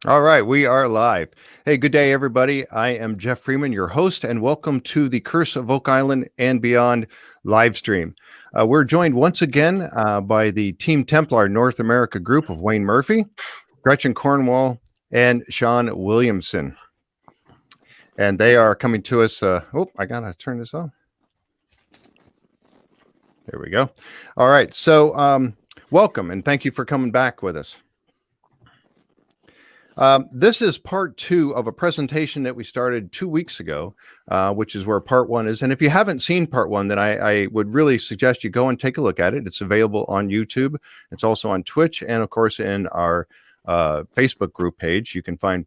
All right, we are live. Hey, good day, everybody. I am Jeff Freeman, your host, and welcome to the Curse of Oak Island and Beyond live stream. We're joined once again by the Team Templar North America group of Wayne Murphy, Gretchen Cornwall, and Sean Williamson. And they are coming to us. I got to turn this on. There we go. All right. So, welcome and thank you for coming back with us. This is part 2 of a presentation that we started 2 weeks ago, which is where part 1 is. And if you haven't seen part 1, then I would really suggest you go and take a look at it. It's available on YouTube. It's also on Twitch. And of course, in our Facebook group page, you can find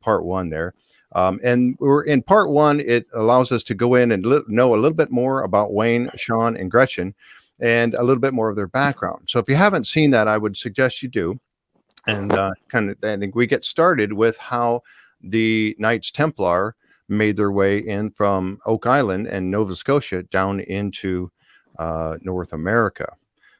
part 1 there. And we're in part 1. It allows us to go in and know a little bit more about Wayne, Sean, and Gretchen, and a little bit more of their background. So if you haven't seen that, I would suggest you do. And we get started with how the Knights Templar made their way in from Oak Island and Nova Scotia down into North America.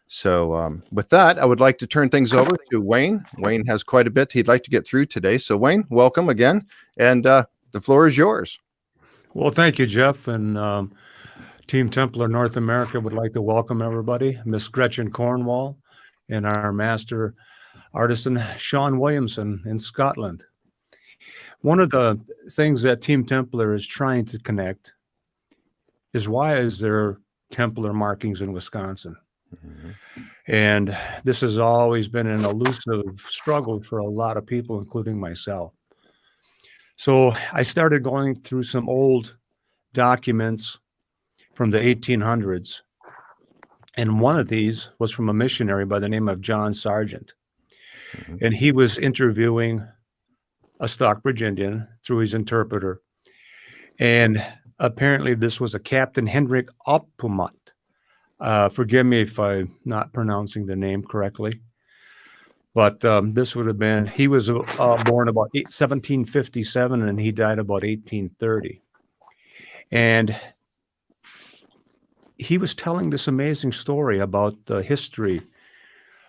So with that, I would like to turn things over to Wayne. Wayne has quite a bit he'd like to get through today. So Wayne, welcome again. And the floor is yours. Well, thank you, Jeff. And Team Templar North America would like to welcome everybody, Miss Gretchen Cornwall and our master artisan Sean Williamson in Scotland. One of the things that Team Templar is trying to connect is why is there Templar markings in Wisconsin? Mm-hmm. And this has always been an elusive struggle for a lot of people, including myself. So I started going through some old documents from the 1800s. And one of these was from a missionary by the name of John Sargent. Mm-hmm. And he was interviewing a Stockbridge Indian through his interpreter. And apparently this was a Captain Hendrik Oppumat. Forgive me if I'm not pronouncing the name correctly. But this would have been, he was born about 1757 and he died about 1830. And he was telling this amazing story about the history,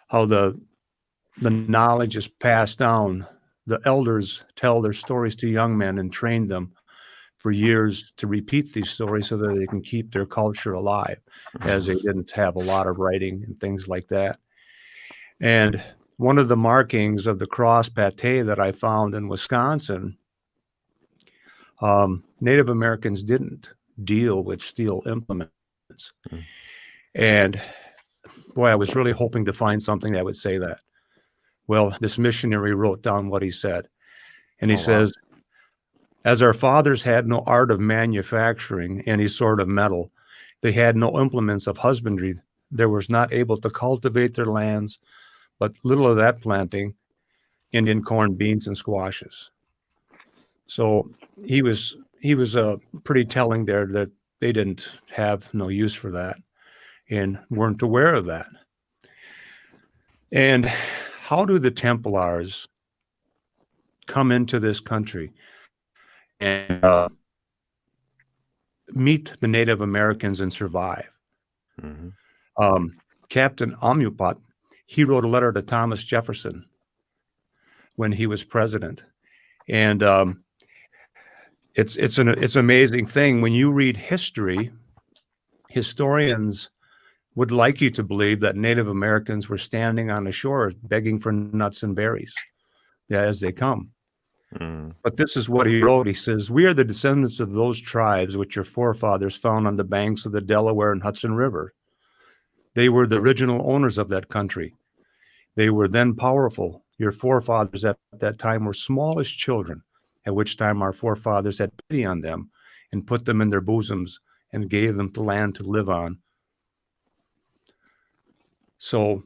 how the knowledge is passed down. The elders tell their stories to young men and train them for years to repeat these stories so that they can keep their culture alive, as they didn't have a lot of writing and things like that. And one of the markings of the cross pate that I found in Wisconsin, Native Americans didn't deal with steel implements. And boy, I was really hoping to find something that would say that. Well, this missionary wrote down what he said. And he says, as our fathers had no art of manufacturing any sort of metal, they had no implements of husbandry. They was not able to cultivate their lands, but little of that planting, Indian corn, beans, and squashes. So he was pretty telling there that they didn't have no use for that and weren't aware of that. And how do the Templars come into this country and meet the Native Americans and survive? Mm-hmm. Captain Oppumat, he wrote a letter to Thomas Jefferson when he was president. And it's an amazing thing. When you read history, historians would like you to believe that Native Americans were standing on the shore begging for nuts and berries as they come. But this is what he wrote. He says, we are the descendants of those tribes which your forefathers found on the banks of the Delaware and Hudson River. They were the original owners of that country. They were then powerful. Your forefathers at that time were small as children, at which time our forefathers had pity on them and put them in their bosoms and gave them the land to live on. So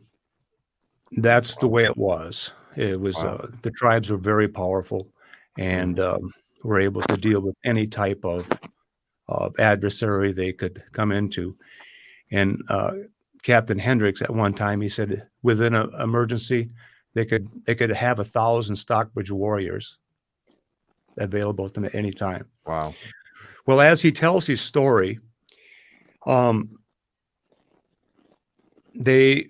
that's the way it was. It was the tribes were very powerful and were able to deal with any type of adversary they could come into. And Captain Hendricks at one time, he said, within an emergency, they could have 1,000 Stockbridge warriors available at any time. Wow. Well, as he tells his story, they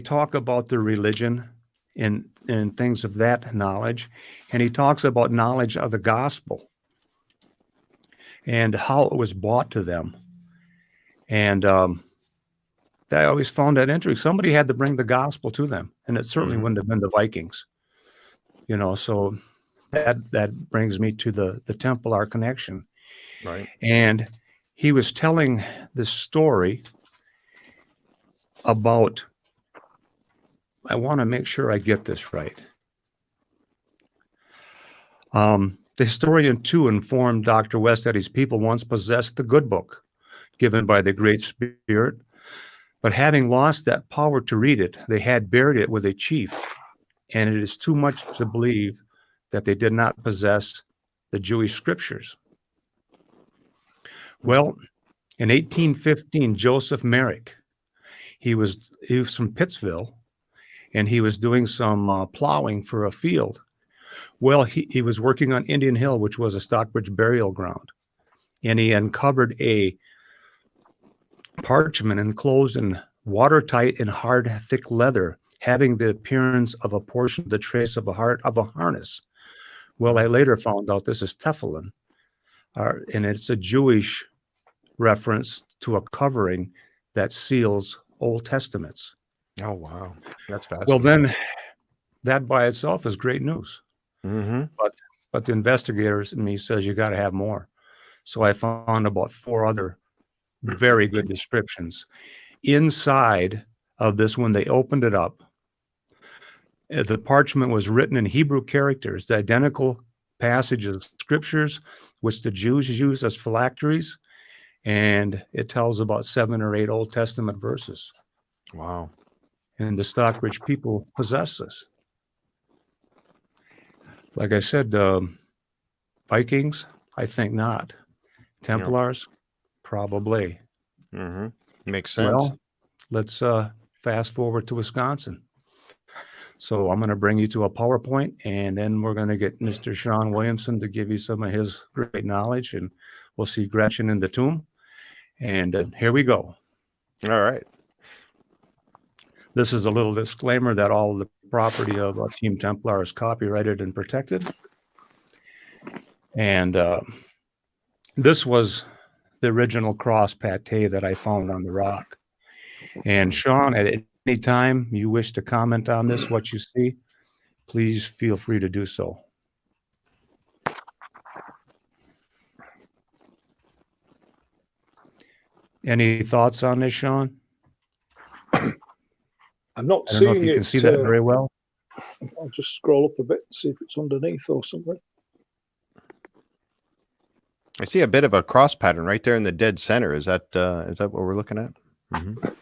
talk about their religion, and and things of that knowledge. And he talks about knowledge of the gospel and how it was brought to them. And I always found that interesting. Somebody had to bring the gospel to them, and it certainly wouldn't have been the Vikings. So that brings me to the Templar connection. Right. And he was telling this story about, I want to make sure I get this right. The historian too informed Dr. West that his people once possessed the good book given by the Great Spirit, but having lost that power to read it, they had buried it with a chief, and it is too much to believe that they did not possess the Jewish scriptures. Well, in 1815, Joseph Merrick, he was from Pittsville, and he was doing some plowing for a field. Well, he was working on Indian Hill, which was a Stockbridge burial ground, and he uncovered a parchment enclosed in watertight and hard, thick leather, having the appearance of a portion of the trace of a harness. Well, I later found out this is tefillin, and it's a Jewish reference to a covering that seals Old Testaments. Oh, wow. That's fascinating. Well, then that by itself is great news. But the investigators in me says you got to have more. So I found about 4 other very good descriptions. Inside of this, when they opened it up, the parchment was written in Hebrew characters, the identical passages of scriptures which the Jews use as phylacteries, and it tells about 7 or 8 Old Testament verses. Wow. And the Stockbridge people possess this. Like I said, Vikings, I think not. Templars, probably. Makes sense. Well, let's fast forward to Wisconsin. So I'm going to bring you to a PowerPoint, and then we're going to get Mr. Sean Williamson to give you some of his great knowledge, and we'll see Gretchen in the tomb. And here we go. All right. This is a little disclaimer that all the property of Team Templar is copyrighted and protected. And this was the original cross pate that I found on the rock. And Sean, at any time you wish to comment on this, what you see, please feel free to do so. Any thoughts on this, Sean? I'm not I don't seeing know if you it. can see that very well. I'll just scroll up a bit, see if it's underneath or something. I see a bit of a cross pattern right there in the dead center. Is that what we're looking at?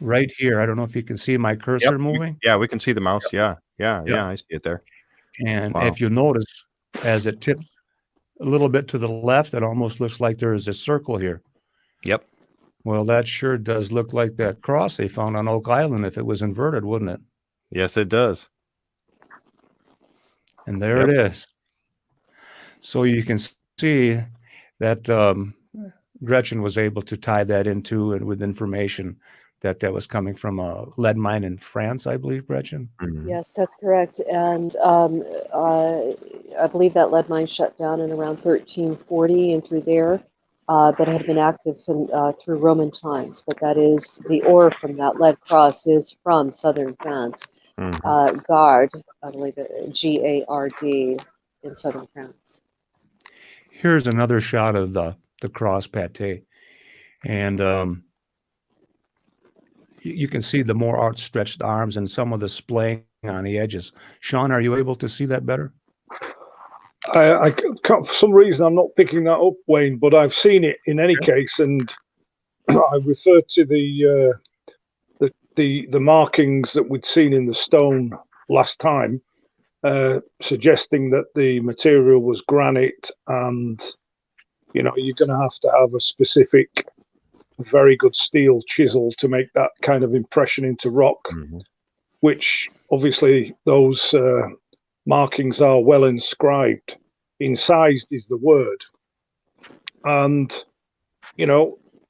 Right here. I don't know if you can see my cursor moving. Yeah, we can see the mouse. Yeah, I see it there. And Wow. if you notice, as it tips a little bit to the left, it almost looks like there is a circle here. Yep. Well, that sure does look like that cross they found on Oak Island if it was inverted, wouldn't it? Yes, it does. And there it is. So you can see that Gretchen was able to tie that into and with information that was coming from a lead mine in France, I believe, Gretchen. Yes, that's correct. And I believe that lead mine shut down in around 1340 and through there, but it had been active through Roman times. But that is the ore from that lead cross is from southern France. Gard, I believe it, G-A-R-D in southern France. Here's another shot of the cross pate. And you can see the more outstretched arms and some of the splaying on the edges. Sean, are you able to see that better? I can't, for some reason, I'm not picking that up, Wayne, but I've seen it in any case, and I refer to the markings that we'd seen in the stone last time, suggesting that the material was granite, and you're going to have a specific, very good steel chisel to make that kind of impression into rock, which obviously those markings are well inscribed. Incised is the word, and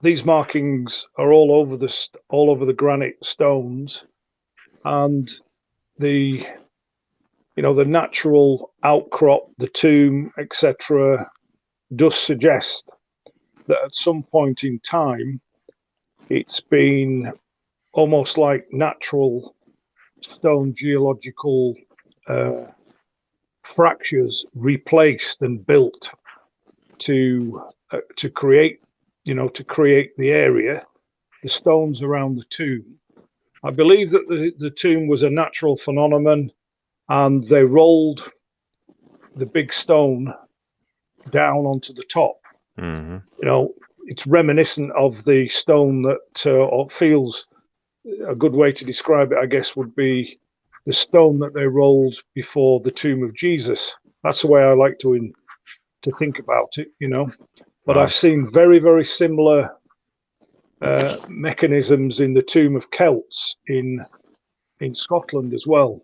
these markings are all over the granite stones, and the the natural outcrop, the tomb, etc., does suggest that at some point in time, it's been almost like natural stone geological fractures replaced and built to create, to create the area, the stones around the tomb. I believe that the tomb was a natural phenomenon, and they rolled the big stone down onto the top. Mm-hmm. It's reminiscent of the stone that, or feels, a good way to describe it, I guess, would be the stone that they rolled before the tomb of Jesus. That's the way I like to think about it, But Wow. I've seen very, very similar mechanisms in the tomb of Celts in Scotland as well,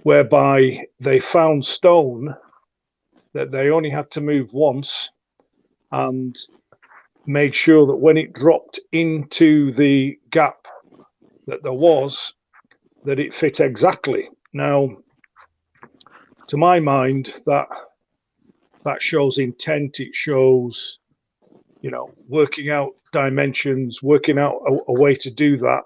whereby they found stone that they only had to move once and made sure that when it dropped into the gap that there was, that it fit exactly. Now, to my mind, that shows intent. It shows, working out dimensions, working out a way to do that,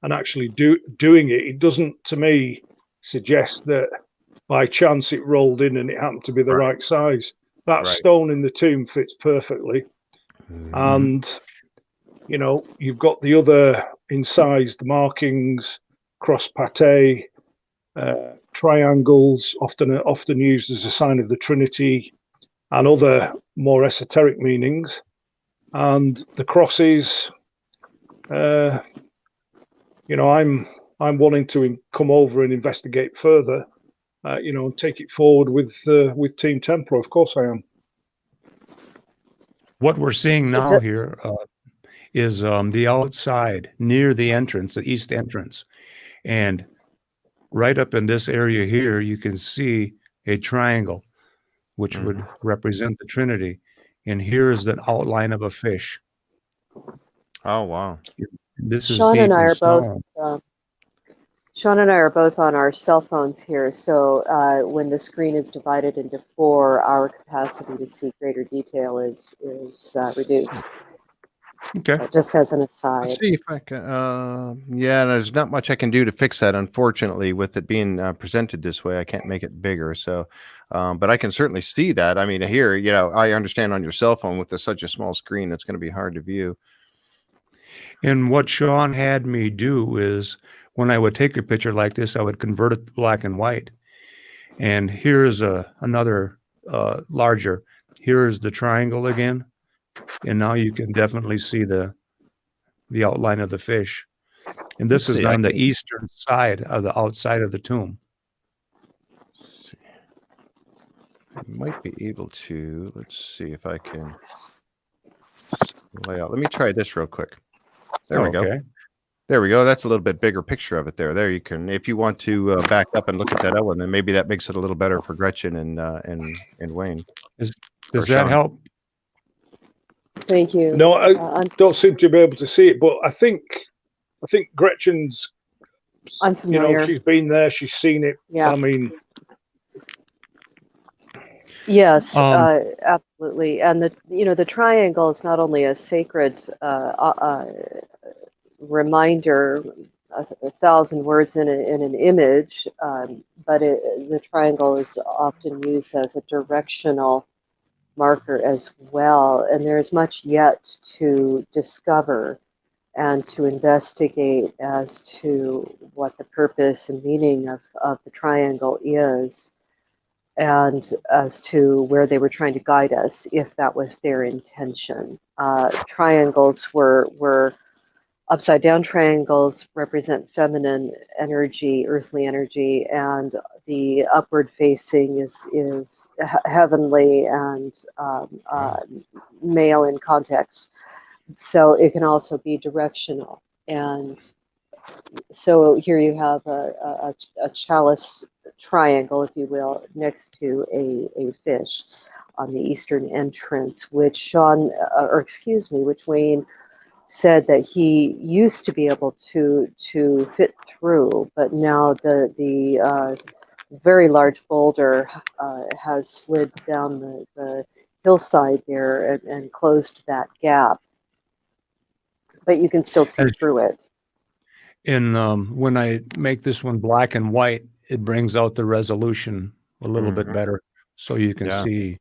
and actually doing it. It doesn't, to me, suggest that by chance it rolled in and it happened to be the right size. That stone in the tomb fits perfectly. Mm-hmm. And, you've got the other incised markings, cross pate, triangles, often used as a sign of the Trinity, and other more esoteric meanings. And the crosses, I'm wanting to come over and investigate further, and take it forward with Team Templar. Of course, I am. What we're seeing now here is the outside near the entrance, the east entrance. And right up in this area here, you can see a triangle, which would represent the Trinity. And here is the outline of a fish. Oh, wow. This is Sean deep and I in are stone. Sean and I are both on our cell phones here, so when the screen is divided into four, our capacity to see greater detail is reduced. Okay. Just as an aside. Let's see if I can. Yeah, there's not much I can do to fix that, unfortunately, with it being presented this way. I can't make it bigger. So, but I can certainly see that. I mean, here, I understand on your cell phone with such a small screen, it's going to be hard to view. And what Sean had me do is when I would take a picture like this, I would convert it to black and white. And here's another larger. Here's the triangle again. And now you can definitely see the outline of the fish. And this is on the eastern side of the outside of the tomb. I might be able to. Let's see if I can lay out. Let me try this real quick. There we go. There we go. That's a little bit bigger picture of it there. There you can, if you want to back up and look at that one, then maybe that makes it a little better for Gretchen and Wayne. Does that help? Thank you. No, I don't seem to be able to see it, but I think Gretchen's. I'm familiar. She's been there. She's seen it. Yeah. I mean. Yes, absolutely. And the triangle is not only a sacred reminder, 1,000 words in an image, but the triangle is often used as a directional marker as well. And there's much yet to discover and to investigate as to what the purpose and meaning of the triangle is, and as to where they were trying to guide us, if that was their intention. Triangles were upside down triangles represent feminine energy, earthly energy, and the upward facing is heavenly and male in context. So it can also be directional. And so here you have a chalice triangle, if you will, next to a fish on the eastern entrance, which which Wayne said that he used to be able to fit through, but now the very large boulder has slid down the hillside there and closed that gap. But you can still see And through it. when I make this one black and white, it brings out the resolution a little bit better, so you can Yeah. see.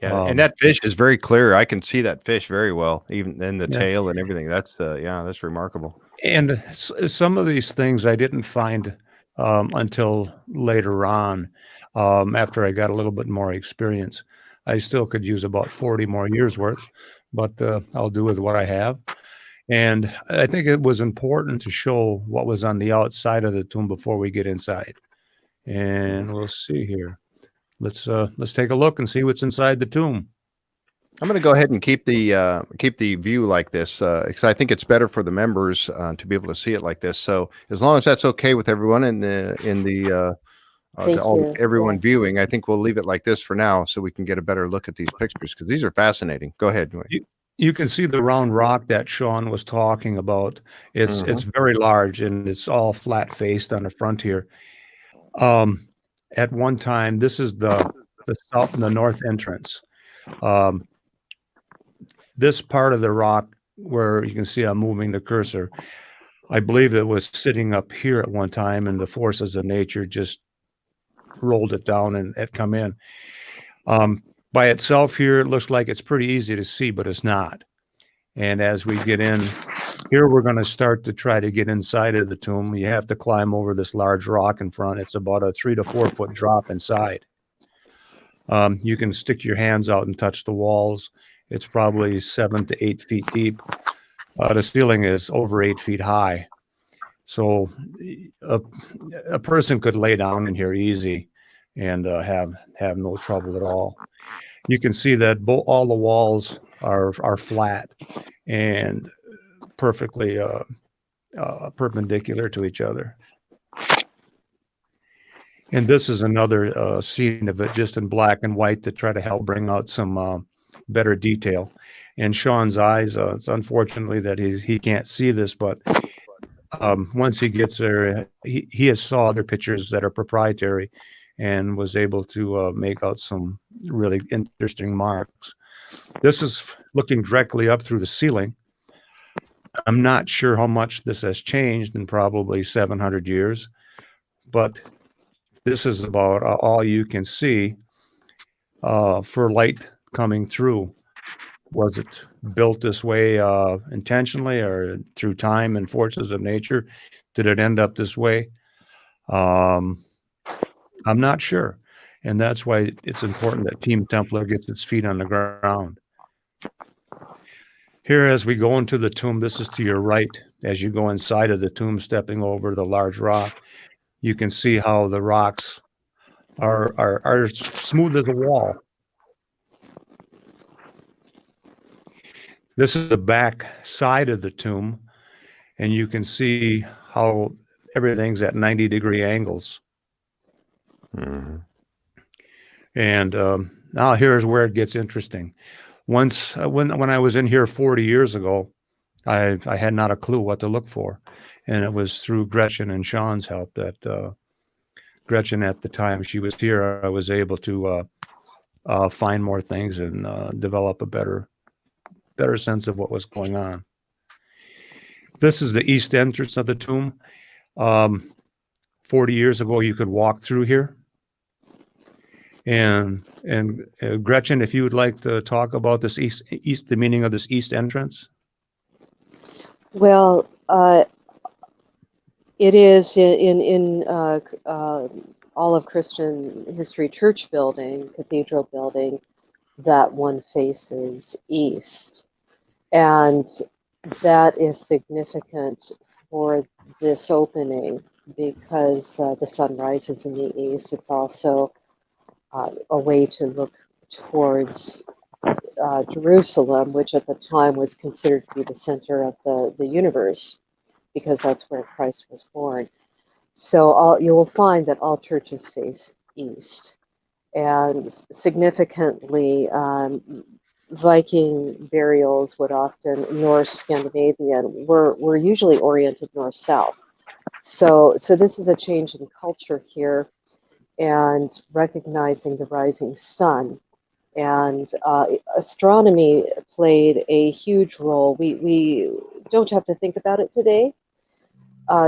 Yeah, and that fish is very clear. I can see that fish very well, even in the Yeah. tail and everything. That's yeah, that's remarkable. And some of these things I didn't find until later on, after I got a little bit more experience. I still could use about 40 more years worth, but I'll do with what I have. And I think it was important to show what was on the outside of the tomb before we get inside. And we'll see here. Let's take a look and see what's inside the tomb. I'm going to go ahead and keep the view like this because I think it's better for the members to be able to see it like this. So as long as that's okay with everyone Thank you. everyone Yes. viewing, I think we'll leave it like this for now so we can get a better look at these pictures because these are fascinating. Go ahead. You can see the round rock that Sean was talking about. It's very large and it's all flat faced on the front here. At one time, this is the north entrance. This part of the rock where you can see I'm moving the cursor, I believe it was sitting up here at one time, and the forces of nature just rolled it down and it come in. By itself here, it looks like it's pretty easy to see, but it's not. And as we get in here, we're going to start to try to get inside of the tomb. You have to climb over this large rock in front. It's about a 3 to 4 foot drop inside. You can stick your hands out and touch the walls. It's probably 7 to 8 feet deep. The ceiling is over 8 feet high. So a person could lay down in here easy and have no trouble at all. You can see that all the walls are flat and perfectly perpendicular to each other. And this is another scene of it just in black and white to try to help bring out some better detail. And Sean's eyes, it's unfortunately that he can't see this, but once he gets there, he has saw other pictures that are proprietary and was able to make out some really interesting marks. This is looking directly up through the ceiling. I'm not sure how much this has changed in probably 700 years, but this is about all you can see for light coming through. Was it built this way intentionally or through time and forces of nature? Did it end up this way? I'm not sure. And that's why it's important that Team Templar gets its feet on the ground. Here, as we go into the tomb, this is to your right. As you go inside of the tomb, stepping over the large rock, you can see how the rocks are smooth as a wall. This is the back side of the tomb, and you can see how everything's at 90-degree angles. And now here's where it gets interesting. Once, when I was in here 40 years ago, I had not a clue what to look for. And it was through Gretchen and Sean's help that Gretchen, at the time she was here, I was able to find more things and develop a better sense of what was going on. This is the east entrance of the tomb. 40 years ago, you could walk through here. And Gretchen, if you would like to talk about this the meaning of this east entrance. Well, it is in all of Christian history, church building, cathedral building, that one faces east. And that is significant for this opening because the sun rises in the east. It's also a way to look towards Jerusalem, which at the time was considered to be the center of the universe, because that's where Christ was born. So you will find that all churches face east. And significantly, Viking burials would often, Norse Scandinavian, were usually oriented north-south. So this is a change in culture here. and recognizing the rising sun. And astronomy played a huge role. We don't have to think about it today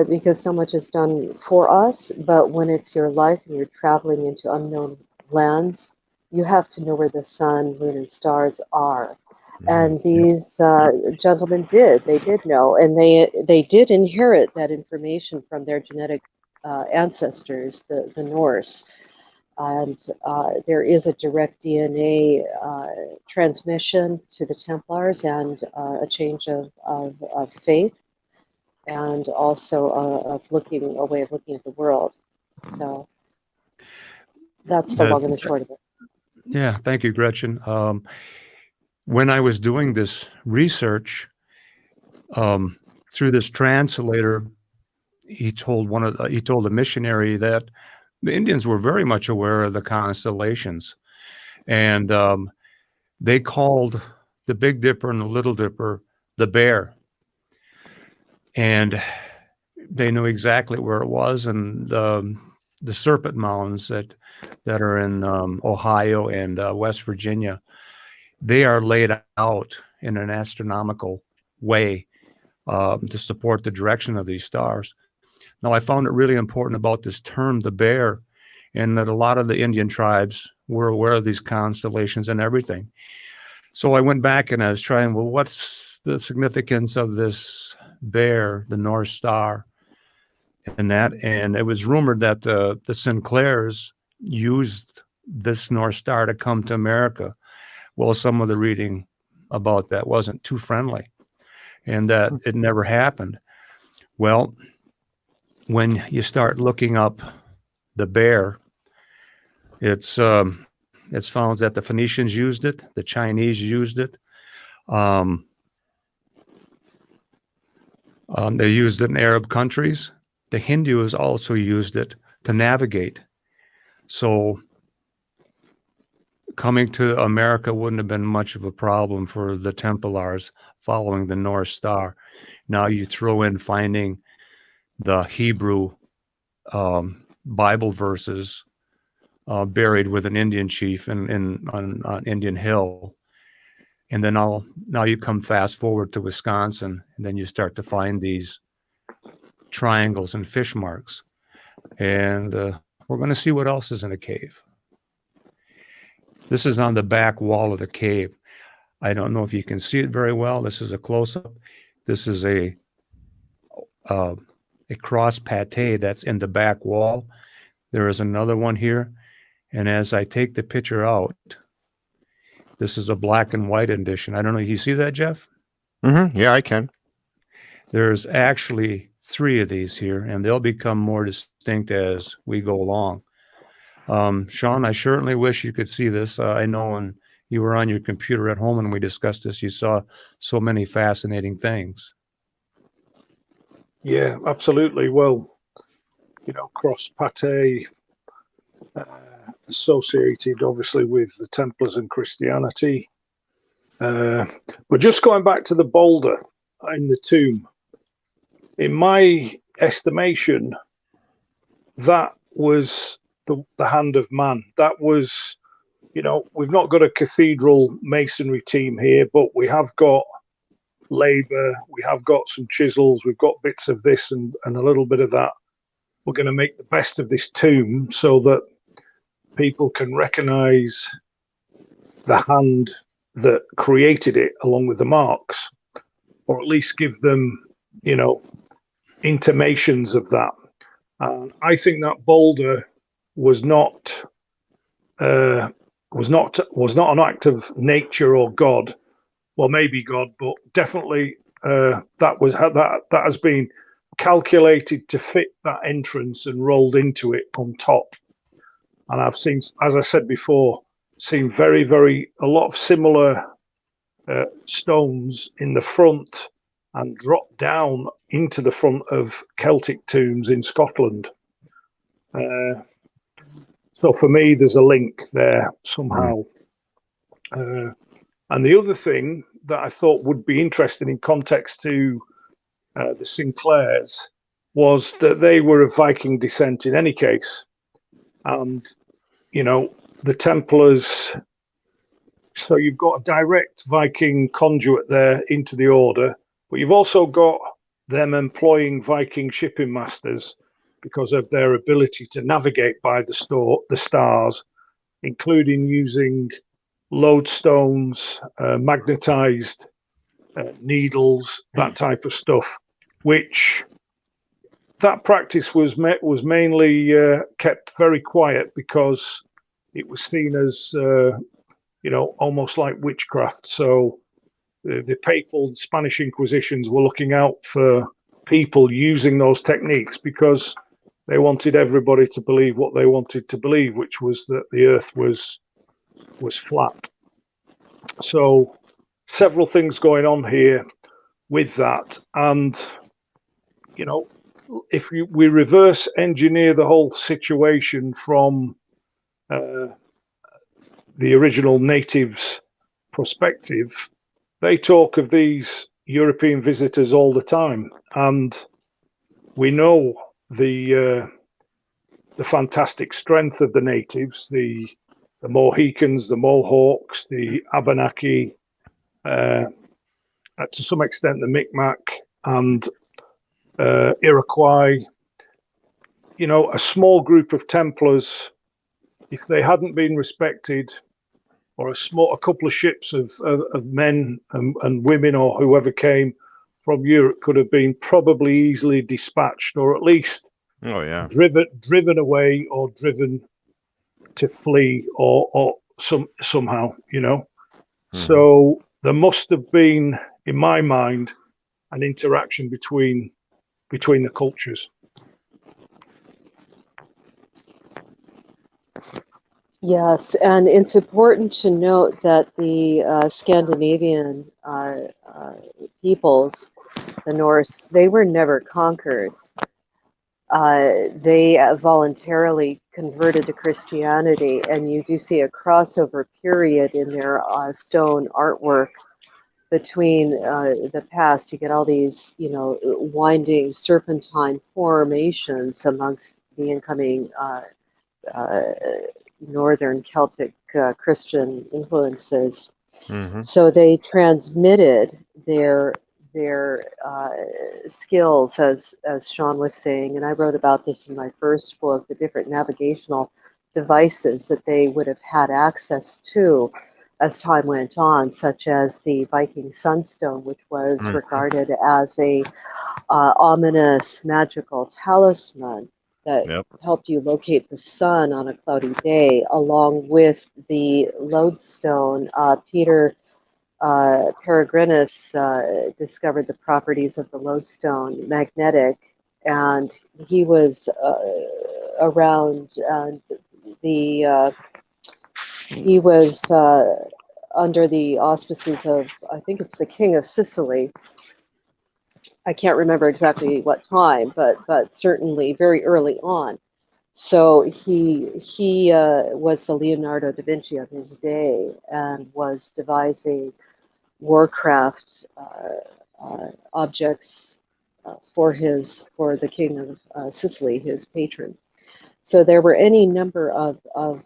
because so much is done for us, but when it's your life and you're traveling into unknown lands, you have to know where the sun, moon, and stars are. And these gentlemen did. They did know, and they did inherit that information from their genetic ancestors, the Norse. And there is a direct DNA transmission to the Templars, and a change of faith, and also of a way of looking at the world. So that's the long and the short of it. Yeah, thank you, Gretchen. When I was doing this research, through this translator, he told a missionary that the Indians were very much aware of the constellations, and they called the Big Dipper and the Little Dipper the Bear, and they knew exactly where it was. And the Serpent Mountains that are in Ohio and West Virginia, they are laid out in an astronomical way to support the direction of these stars. Now, I found it really important about this term, the bear, and that a lot of the Indian tribes were aware of these constellations and everything. So I went back and I was trying, well, what's the significance of this bear, the North Star, and that? And it was rumored that the Sinclairs used this North Star to come to America. Well, some of the reading about that wasn't too friendly, and that it never happened. Well, when you start looking up the bear, it's found that the Phoenicians used it, the Chinese used it, they used it in Arab countries. The Hindus also used it to navigate. So coming to America wouldn't have been much of a problem for the Templars following the North Star. Now you throw in finding the Hebrew Bible verses buried with an Indian chief on Indian Hill. And then now you come fast forward to Wisconsin, and then you start to find these triangles and fish marks. And we're going to see what else is in the cave. This is on the back wall of the cave. I don't know if you can see it very well. This is a close-up. This is a cross pate that's in the back wall. There is another one here. And as I take the picture out, this is a black and white edition. I don't know. You see that, Jeff? Mm-hmm. Yeah, I can. There's actually 3 of these here, and they'll become more distinct as we go along. Sean, I certainly wish you could see this. I know when you were on your computer at home and we discussed this, you saw so many fascinating things. Yeah, absolutely. Well, cross pate, associated obviously with the Templars and Christianity. But just going back to the boulder in the tomb, in my estimation, that was the hand of man. That was, we've not got a cathedral masonry team here, but we have got labor, we have got some chisels, we've got bits of this and a little bit of that. We're going to make the best of this tomb so that people can recognize the hand that created it along with the marks, or at least give them, intimations of that. I think that boulder was not an act of nature or God. Well, maybe God, but definitely that has been calculated to fit that entrance and rolled into it on top. And I've seen, as I said before, a lot of similar stones in the front and drop down into the front of Celtic tombs in Scotland. So for me, there's a link there somehow. And the other thing that I thought would be interesting in context to the Sinclairs was that they were of Viking descent in any case. And, you know, the Templars, so you've got a direct Viking conduit there into the order, but you've also got them employing Viking shipping masters because of their ability to navigate by the stars, including using lodestones, magnetized needles, that type of stuff, which that practice was mainly kept very quiet because it was seen as you know, almost like witchcraft. So the papal and Spanish Inquisitions were looking out for people using those techniques because they wanted everybody to believe what they wanted to believe, which was that the earth was flat. So several things going on here with that. And, you know, if we reverse engineer the whole situation from the original natives' perspective, they talk of these European visitors all the time, and we know the fantastic strength of the natives, the Mohicans, the Mohawks, the Abenaki, to some extent the Micmac and Iroquois. You know, a small group of Templars, if they hadn't been respected, or a couple of ships of men and women or whoever came from Europe could have been probably easily dispatched, or at least driven away, or driven to flee, or somehow, you know. So there must have been, in my mind, an interaction between the cultures. Yes, and it's important to note that the Scandinavian peoples, the Norse, they were never conquered. They voluntarily converted to Christianity, and you do see a crossover period in their stone artwork between the past. You get all these, you know, winding serpentine formations amongst the incoming Northern Celtic Christian influences. So they transmitted their skills, as Sean was saying, and I wrote about this in my first book, the different navigational devices that they would have had access to as time went on, such as the Viking sunstone, which was regarded as a ominous magical talisman that helped you locate the sun on a cloudy day, along with the lodestone. Peter Peregrinus discovered the properties of the lodestone, magnetic, and he was around, and he was under the auspices of, I think it's the King of Sicily. I can't remember exactly what time, but certainly very early on. So he was the Leonardo da Vinci of his day, and was devising warcraft objects for the King of Sicily, his patron. So there were any number of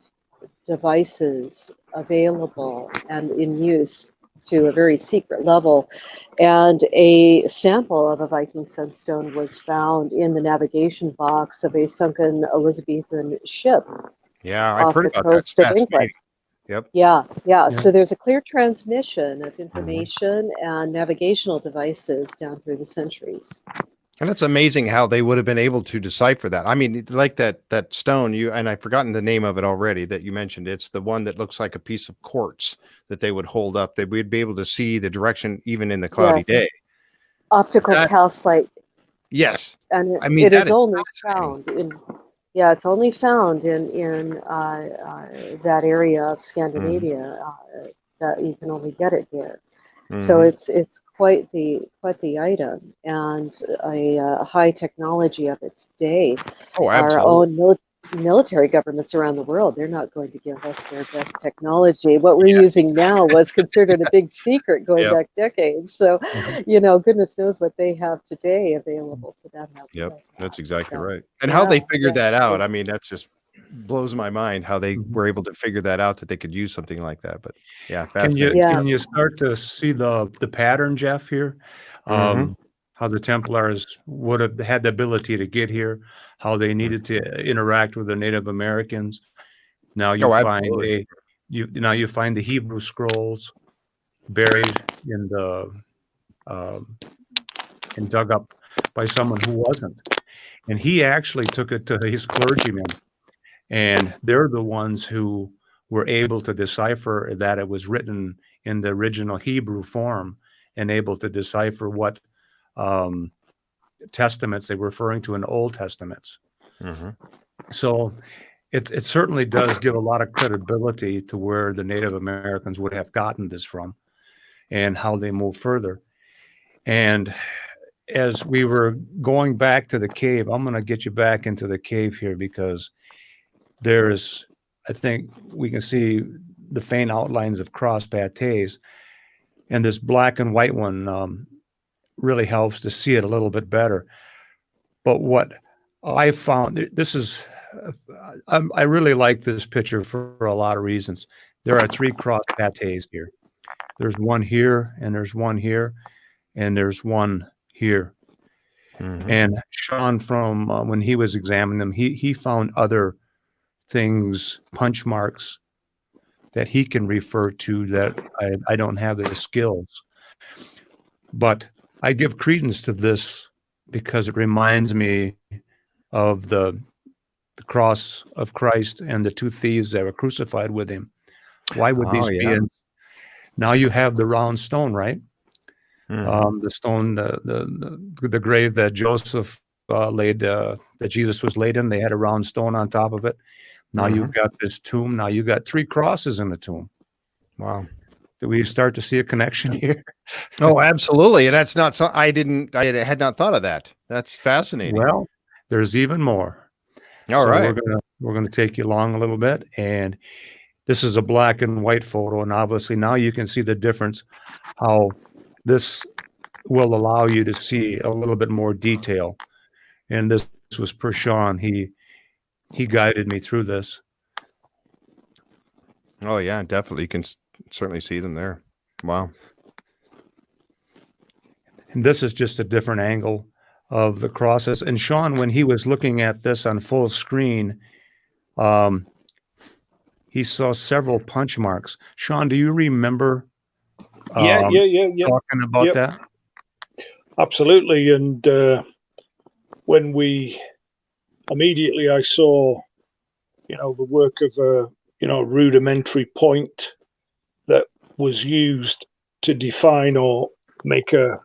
devices available and in use to a very secret level. And a sample of a Viking sunstone was found in the navigation box of a sunken Elizabethan ship. Yeah, I've heard about that. It's Coast of England. Yep. Yeah. So there's a clear transmission of information and navigational devices down through the centuries. And it's amazing how they would have been able to decipher that. I mean, like that stone, and I've forgotten the name of it already that you mentioned. It's the one that looks like a piece of quartz that they would hold up. That we'd be able to see the direction even in the cloudy day. Optical calcite. Yes. And I mean, it is only found in, it's only found in that area of Scandinavia, that you can only get it there. So it's quite the item, and a high technology of its day. Oh, absolutely. Our own military governments around the world, they're not going to give us their best technology. What we're using now was considered a big secret going back decades. So, you know, goodness knows what they have today available to them. That's exactly right. And how they figured that out, I mean, that's just blows my mind how they were able to figure that out, that they could use something like that. But yeah, Can you fascinating. Yeah. can you start to see the pattern, Jeff, here? How the Templars would have had the ability to get here, how they needed to interact with the Native Americans. Now you Oh, find absolutely. you find the Hebrew scrolls buried in the and dug up by someone who wasn't. And he actually took it to his clergymen, and they're the ones who were able to decipher that it was written in the original Hebrew form and able to decipher what testaments they were referring to in Old Testaments. So it certainly does give a lot of credibility to where the Native Americans would have gotten this from and how they moved further. And as we were going back to the cave, I'm going to get you back into the cave here because there's, I think we can see the faint outlines of cross patés, and this black and white one really helps to see it a little bit better. But what I found, this is, I really like this picture for a lot of reasons. There are 3 cross patés here. There's one here, and there's one here, and there's one here. And Sean, from when he was examining them, he found other things, punch marks that he can refer to that I don't have the skills. But I give credence to this because it reminds me of the cross of Christ and the 2 thieves that were crucified with him. Why would these be in? Now you have the round stone, right? The stone, the grave that Joseph laid, that Jesus was laid in, they had a round stone on top of it. Now you've got this tomb. Now you got 3 crosses in the tomb. Wow. Do we start to see a connection here? Oh, absolutely. And that's not so I had not thought of that. That's fascinating. Well, there's even more. All right. We're gonna take you along a little bit, and this is a black and white photo, and obviously now you can see the difference, how this will allow you to see a little bit more detail. And this was per Sean. He guided me through this. Oh yeah, definitely. You can certainly see them there. Wow. And this is just a different angle of the crosses. And Sean, when he was looking at this on full screen, he saw several punch marks. Sean, do you remember talking about that? Absolutely. And when I saw, the work of a rudimentary point that was used to define or make a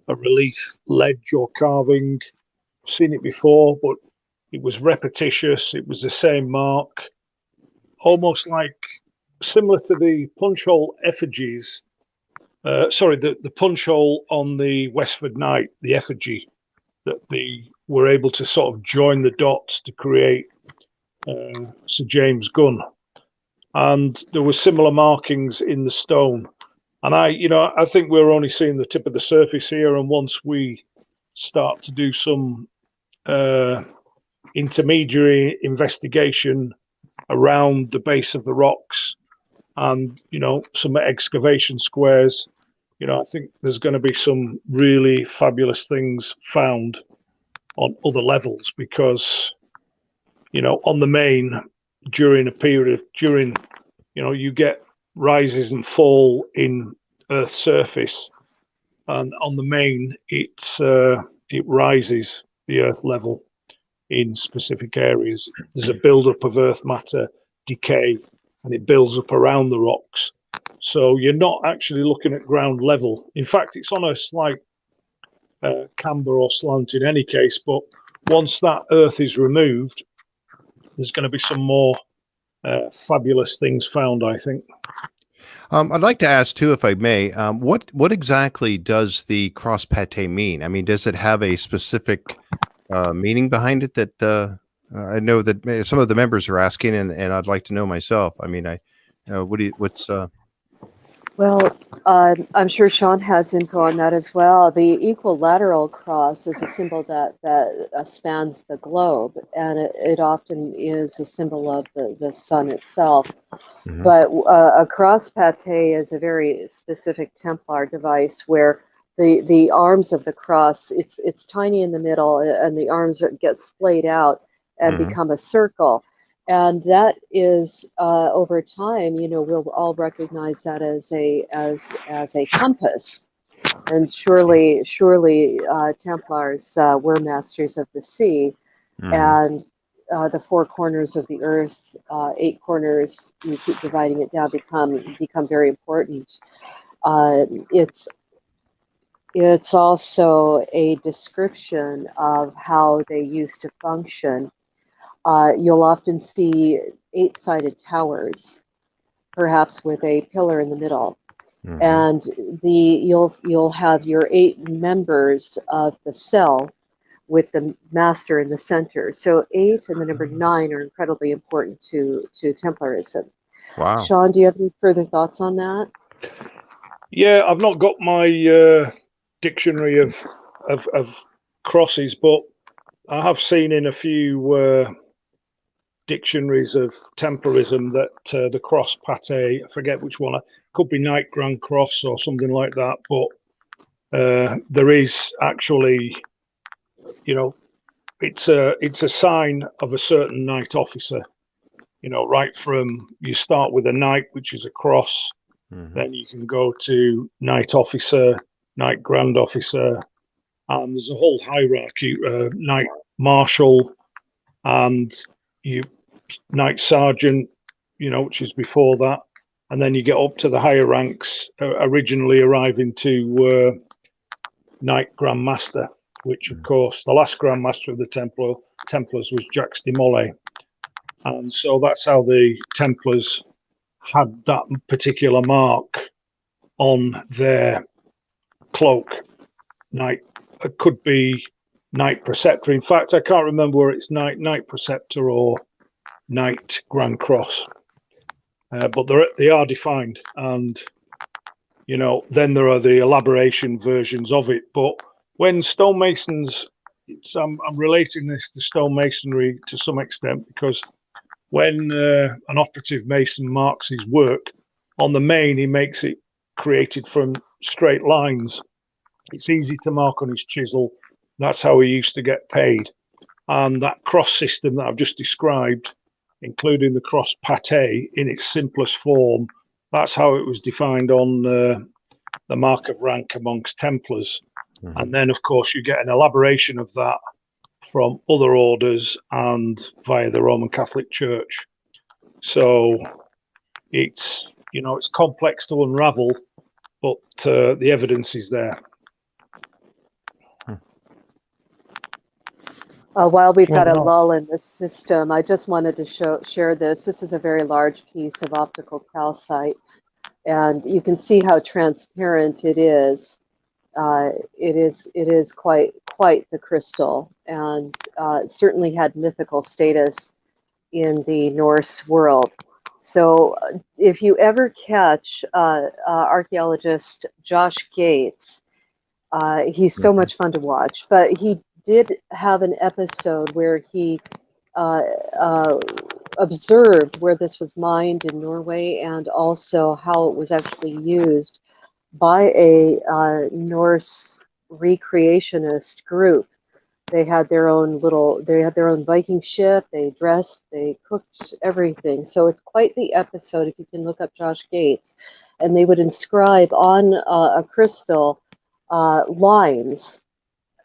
relief ledge or carving. Seen it before, but it was repetitious. It was the same mark, almost like similar to the punch hole effigies. The punch hole on the Westford Knight, the effigy, that they were able to sort of join the dots to create Sir James Gunn. And there were similar markings in the stone. And I think we're only seeing the tip of the surface here. And once we start to do some intermediary investigation around the base of the rocks and, some excavation squares, I think there's going to be some really fabulous things found on other levels because, on the main, during you get rises and fall in Earth's surface, and on the main it rises the Earth level in specific areas. There's a buildup of Earth matter decay, and it builds up around the rocks. So you're not actually looking at ground level. In fact, it's on a slight camber or slant in any case. But once that Earth is removed, there's going to be some more fabulous things found, I think. I'd like to ask too, if I may, what exactly does the cross pate mean? I mean, does it have a specific meaning behind it that I know that some of the members are asking, and I'd like to know myself. I mean, what's Well, I'm sure Sean has info on that as well. The equilateral cross is a symbol that spans the globe, and it often is a symbol of the sun itself. Mhm. But a cross pate is a very specific Templar device where the arms of the cross, it's tiny in the middle, and the arms get splayed out and Mhm. become a circle. And that is over time, we'll all recognize that as a compass. And surely Templars were masters of the sea, Mhm. and the four corners of the earth, eight corners, you keep dividing it down, become very important. It's also a description of how they used to function. You'll often see eight-sided towers, perhaps with a pillar in the middle, Mhm. and you'll have your eight members of the cell with the master in the center. So 8 and the number 9 are incredibly important to Templarism. Wow. Sean, do you have any further thoughts on that? Yeah, I've not got my dictionary of crosses, but I have seen in a few dictionaries of Templarism that the cross pate, I forget which one, could be Knight Grand Cross or something like that, but there is actually, it's a sign of a certain knight officer. Right from you start with a knight, which is a cross, Mhm. then you can go to knight officer, knight grand officer, and there's a whole hierarchy: knight marshal, and you knight sergeant, which is before that, and then you get up to the higher ranks, originally arriving to knight grand master, which of course the last grand master of the Templars was Jacques de Molay, and so that's how the Templars had that particular mark on their cloak. Knight, it could be Knight Preceptor. In fact, I can't remember where it's Knight Preceptor or Knight Grand Cross, but they are defined, and then there are the elaboration versions of it. But when stonemasons, I'm relating this to stonemasonry to some extent, because when an operative mason marks his work on the main, he makes it created from straight lines. It's easy to mark on his chisel. That's how he used to get paid. And that cross system that I've just described, including the cross pate in its simplest form, that's how it was defined on the mark of rank amongst Templars. Mhm. And then, of course, you get an elaboration of that from other orders and via the Roman Catholic Church. So it's complex to unravel, but the evidence is there. While we've got a Well, lull in the system, I just wanted to share this. This is a very large piece of optical calcite, and you can see how transparent it is. It is quite the crystal, and certainly had mythical status in the Norse world. So if you ever catch archaeologist Josh Gates, he's so much fun to watch, but he did have an episode where he uh, uh, observed where this was mined in Norway, and also how it was actually used by a Norse recreationist group. They had their own Viking ship. They dressed, they cooked, everything. So it's quite the episode if you can look up Josh Gates. And they would inscribe on a crystal lines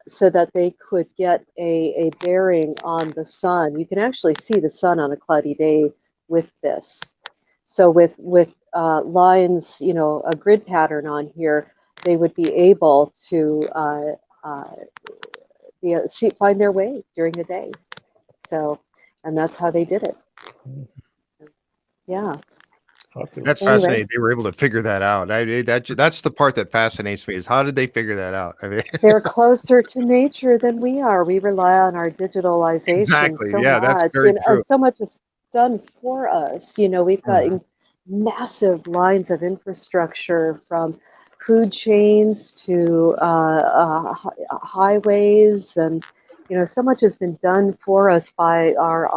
so that they could get a bearing on the sun. You can actually see the sun on a cloudy day with this. So with lines, a grid pattern on here, they would be able to find their way during the day. So, and that's how they did it. Yeah. That's Anyway. fascinating. They were able to figure that out. That's the part that fascinates me, is how did they figure that out? I mean, They're closer to nature than we are. We rely on our digitalization exactly. so Yeah, that's much, very true. and so much is done for us. We've got massive lines of infrastructure from food chains to highways, and so much has been done for us by our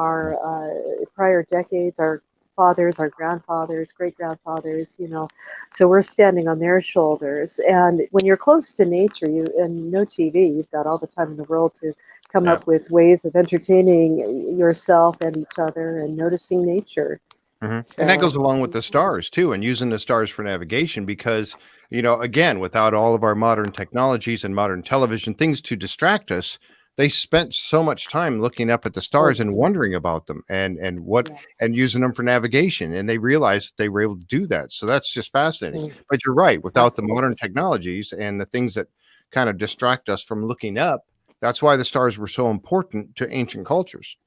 prior decades, our fathers, our grandfathers, great grandfathers. So we're standing on their shoulders. And when you're close to nature, and no TV, you've got all the time in the world to come Yeah. up with ways of entertaining yourself and each other and noticing nature. And So, that goes along with the stars too, and using the stars for navigation because, again, without all of our modern technologies and modern television, things to distract us, they spent so much time looking up at the stars and wondering about them yeah. and using them for navigation. And they realized they were able to do that. So that's just fascinating. Mm. But you're right, without the Absolutely. modern technologies and the things that kind of distract us from looking up, that's why the stars were so important to ancient cultures,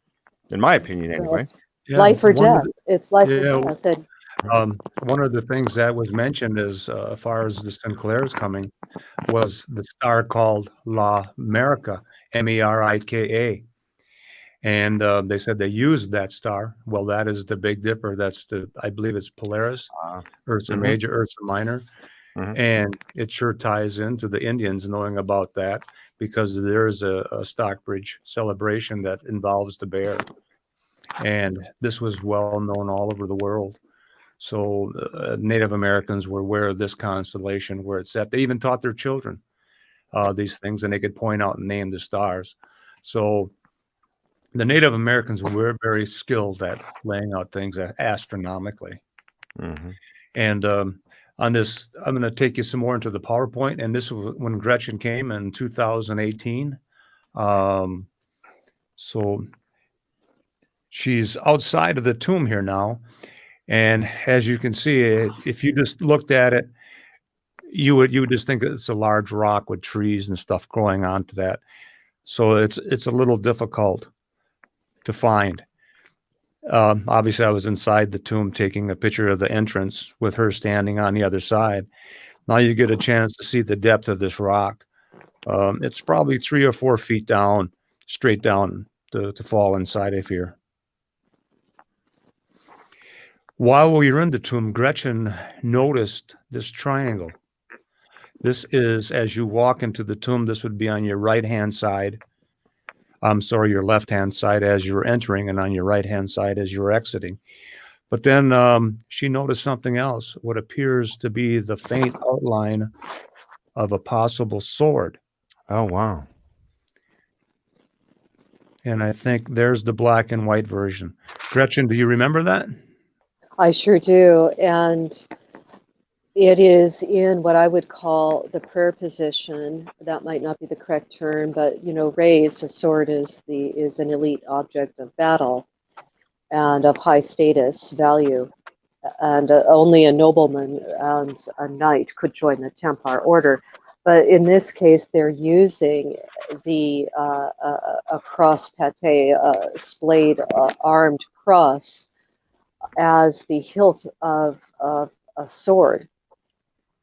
in my opinion, Well, anyway. it's Yeah, life or one of death. It's life yeah, or death. And one of the things that was mentioned is, as far as the Sinclairs coming, was the star called La America, Merika. And they said they used that star. Well, that is the Big Dipper. I believe it's Polaris, Ursa Mhm. Major, Ursa Minor. Mhm. And it sure ties into the Indians knowing about that because there's a Stockbridge celebration that involves the bear. And this was well known all over the world. So Native Americans were aware of this constellation where it's set. They even taught their children these things, and they could point out and name the stars. So the Native Americans were very skilled at laying out things astronomically. Mhm. And on this, I'm going to take you some more into the PowerPoint. And this was when Gretchen came in 2018. So she's outside of the tomb here now. And as you can see, if you just looked at it, you would just think it's a large rock with trees and stuff growing onto that. So it's a little difficult to find. Obviously, I was inside the tomb taking a picture of the entrance with her standing on the other side. Now you get a chance to see the depth of this rock. It's probably 3 or 4 feet down, straight down to fall inside of here. While we were in the tomb, Gretchen noticed this triangle. This is, as you walk into the tomb, this would be on your right-hand side. I'm sorry, your left-hand side as you're entering and on your right-hand side as you're exiting. But then she noticed something else, what appears to be the faint outline of a possible sword. Oh, wow. And I think there's the black and white version. Gretchen, do you remember that? I sure do. And it is in what I would call the prayer position. That might not be the correct term, but raised. A sword is an elite object of battle and of high status value, and only a nobleman and a knight could join the Templar order. But in this case, they're using a cross pate, a splayed armed cross, as the hilt of a sword.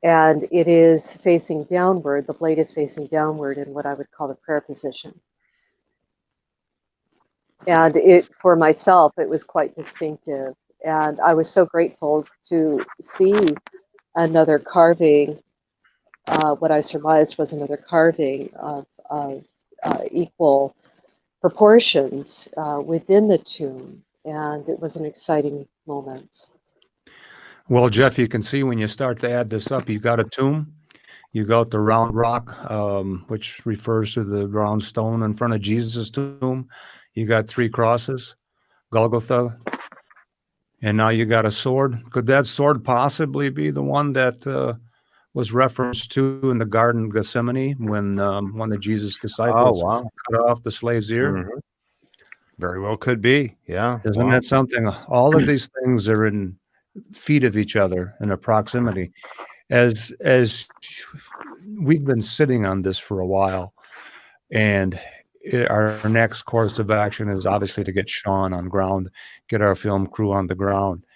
And it is facing downward, the blade is facing downward in what I would call the prayer position. And for myself, it was quite distinctive. And I was so grateful to see another carving, what I surmised was another carving of equal proportions within the tomb. And it was an exciting moment. Well, Jeff, you can see when you start to add this up, you got a tomb, you got the round rock, which refers to the round stone in front of Jesus' tomb. You got 3 crosses, Golgotha, and now you got a sword. Could that sword possibly be the one that was referenced to in the Garden of Gethsemane when one of Jesus' Oh, disciples wow. cut off the slave's ear? Mhm. Very well could be. Yeah. Isn't Wow. that something? All of these things are in feet of each other in a proximity. As we've been sitting on this for a while, and our next course of action is obviously to get Sean on ground, get our film crew on the ground.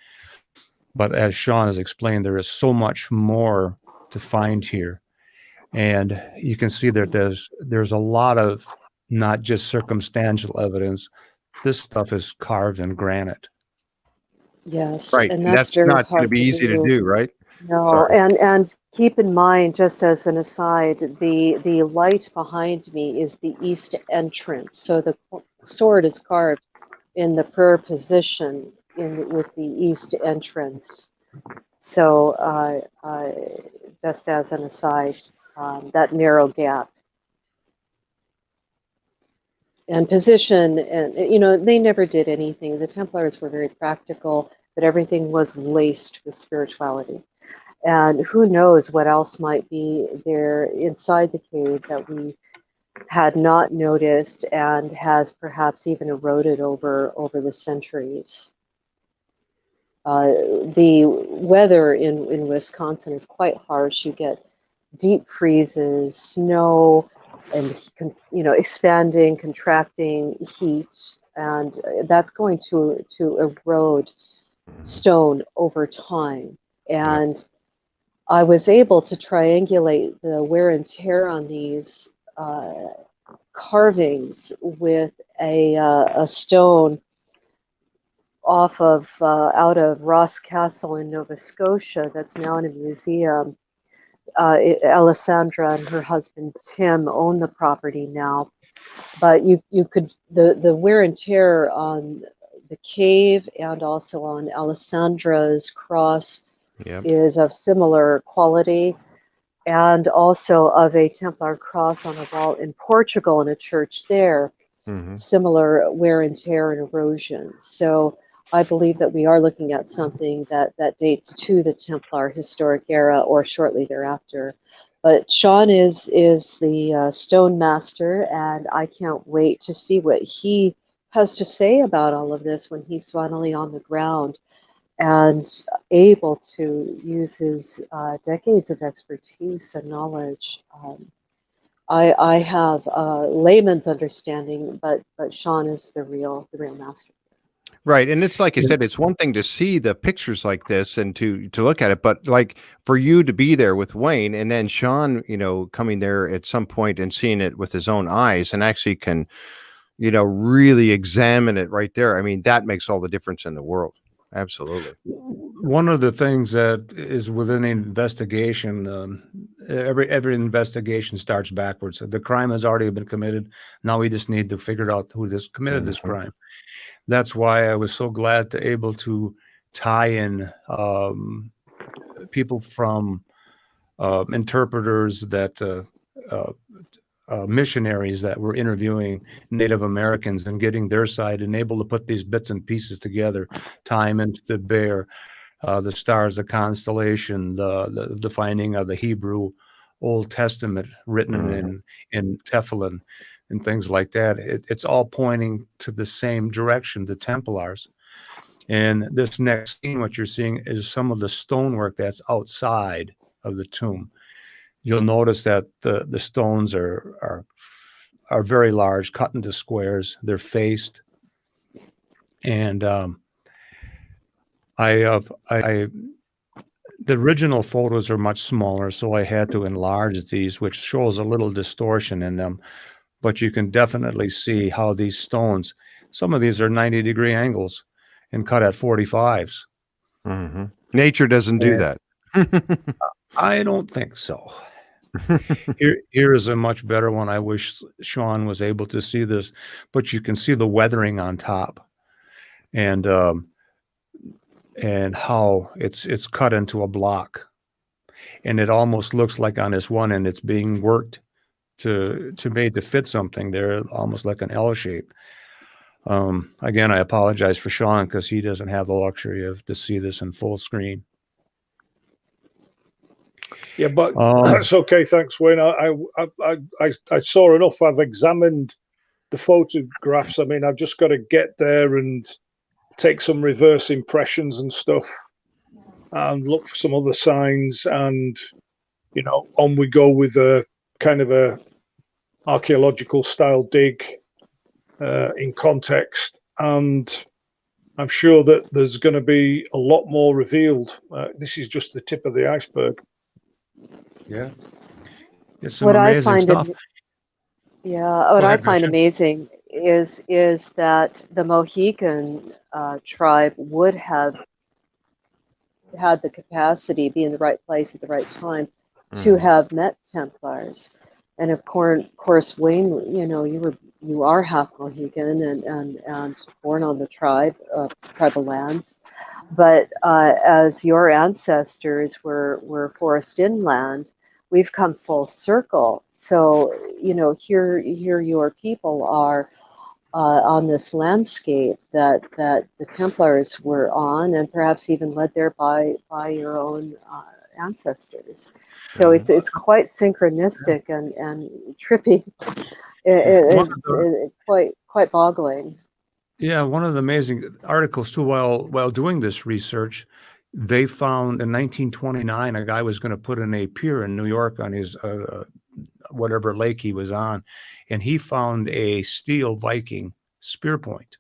But as Sean has explained, there is so much more to find here. And you can see that there's a lot of not just circumstantial evidence. This stuff is carved in granite. Yes, Right. and And that's that's very not going to hard be to easy to do. do, right? No, Sorry. and keep in mind, just as an aside, the light behind me is the east entrance. So the sword is carved in the prayer position with the east entrance. So just as an aside, that narrow gap and position, and they never did anything. The Templars were very practical, but everything was laced with spirituality. And who knows what else might be there inside the cave that we had not noticed and has perhaps even eroded over the centuries. The weather in Wisconsin is quite harsh. You get deep freezes, snow, and expanding, contracting heat, and that's going to erode stone over time. Yeah. And I was able to triangulate the wear and tear on these carvings with a stone out of Ross Castle in Nova Scotia that's now in a museum. Alessandra and her husband Tim own the property now, but you could the wear and tear on the cave and also on Alessandra's cross Yeah. is of similar quality, and also of a Templar cross on a wall in Portugal in a church there, similar wear and tear and erosion. So I believe that we are looking at something that dates to the Templar historic era or shortly thereafter. But Sean is the stone master, and I can't wait to see what he has to say about all of this when he's finally on the ground and able to use his decades of expertise and knowledge. I have a layman's understanding, but Sean is the real master. Right. And it's like I said, it's one thing to see the pictures like this and to look at it, but like for you to be there with Wayne and then Sean, coming there at some point and seeing it with his own eyes and actually can, really examine it right there. I mean, that makes all the difference in the world. Absolutely. One of the things that is within the investigation, every investigation starts backwards. The crime has already been committed. Now we just need to figure out who committed this crime. That's why I was so glad to able to tie in people from interpreters that missionaries that were interviewing Native Americans and getting their side and able to put these bits and pieces together, time into the bear, the stars, the constellation, the finding of the Hebrew Old Testament written in Tefillin and things like that. It's all pointing to the same direction, the Templars. And this next scene, what you're seeing is some of the stonework that's outside of the tomb. You'll notice that the stones are very large, cut into squares. They're faced, and the original photos are much smaller, so I had to enlarge these, which shows a little distortion in them. But you can definitely see how these stones, some of these are 90-degree angles and cut at 45s. Nature doesn't do that. I don't think so. Here is a much better one. I wish Sean was able to see this, but you can see the weathering on top, and how it's cut into a block, and it almost looks like on this one end it's being worked to made to fit something there, almost like an L shape. Again, I apologize for Sean because he doesn't have the luxury to see this in full screen. Yeah, but that's okay. Thanks, Wayne. I saw enough. I've examined the photographs. I mean, I've just got to get there and take some reverse impressions and stuff, and look for some other signs. And on we go with a kind of a archaeological style dig in context. And I'm sure that there's going to be a lot more revealed. This is just the tip of the iceberg. Yeah, it's some What I amazing find stuff. what I find Gretchen. amazing is that the Mohican tribe would have had the capacity, be in the right place at the right time, to have met Templars. And of course, Wayne, you are half Mohegan and born on the tribal lands, but as your ancestors were forest inland, we've come full circle. So here your people are on this landscape that the Templars were on, and perhaps even led there by your own ancestors. So it's quite synchronistic and trippy. It's quite boggling. Yeah, one of the amazing articles too, while doing this research, they found in 1929 a guy was going to put in a pier in New York on his whatever lake he was on, and he found a steel Viking spear point.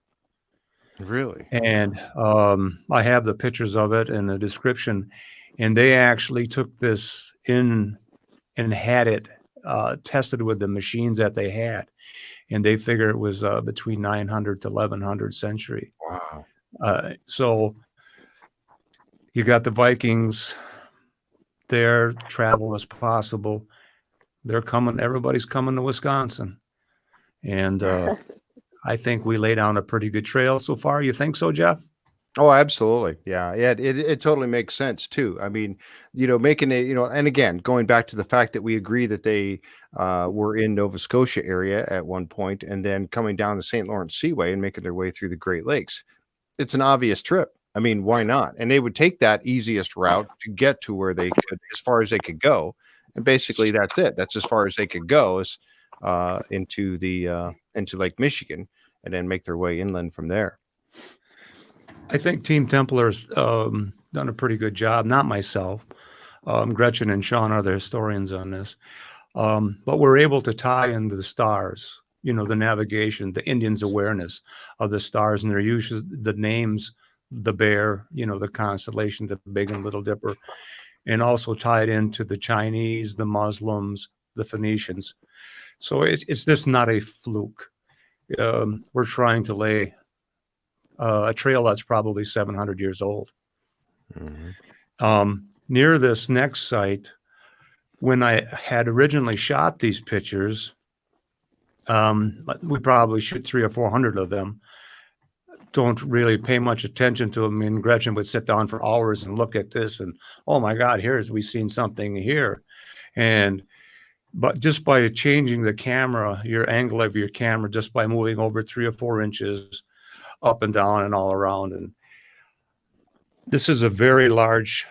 Really? And I have the pictures of it and the description, and they actually took this in and had it tested with the machines that they had, and they figure it was between 900 to 1100 century. Wow. So you got the Vikings there, travel as possible. They're coming, everybody's coming to Wisconsin. And I think we lay down a pretty good trail so far. You think so, Jeff? Oh, absolutely. Yeah. It totally makes sense too. I mean, making it, and again, going back to the fact that we agree that they were in Nova Scotia area at one point, and then coming down the St. Lawrence Seaway and making their way through the Great Lakes. It's an obvious trip. I mean, why not? And they would take that easiest route to get to where they could, as far as they could go. And basically that's it. That's as far as they could go is into Lake Michigan, and then make their way inland from there. I think Team Templar's done a pretty good job. Not myself. Gretchen and Sean are the historians on this. But we're able to tie into the stars, the navigation, the Indians' awareness of the stars and their use of the names, the bear, the constellation, the Big and Little Dipper, and also tie it into the Chinese, the Muslims, the Phoenicians. So it's just not a fluke. We're trying to lay a trail that's probably 700 years old. Mm-hmm. Near this next site, when I had originally shot these pictures, we probably shoot 300 or 400 of them. Don't really pay much attention to them. I mean, Gretchen would sit down for hours and look at this, and oh my God, we've seen something here, but just by changing the camera, your angle of your camera, just by moving over 3 or 4 inches up and down and all around. And this is a very large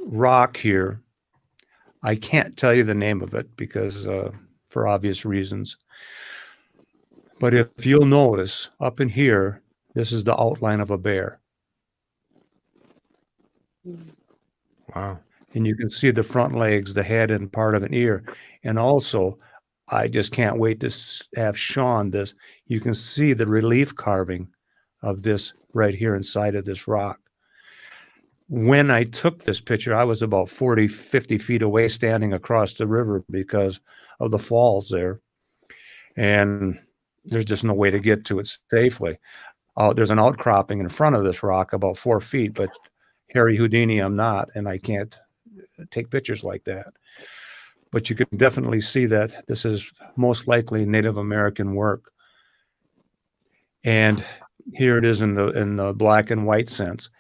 rock here. I can't tell you the name of it because for obvious reasons. But if you'll notice up in here, this is the outline of a bear. Wow. And you can see the front legs, the head, and part of an ear. And also, I just can't wait to have Sean this. You can see the relief carving of this right here inside of this rock. When I took this picture, I was about 40, 50 feet away standing across the river because of the falls there. And there's just no way to get to it safely. There's an outcropping in front of this rock about 4 feet, but Harry Houdini, I'm not, and I can't take pictures like that. But you can definitely see that this is most likely Native American work. And here it is in the black and white sense.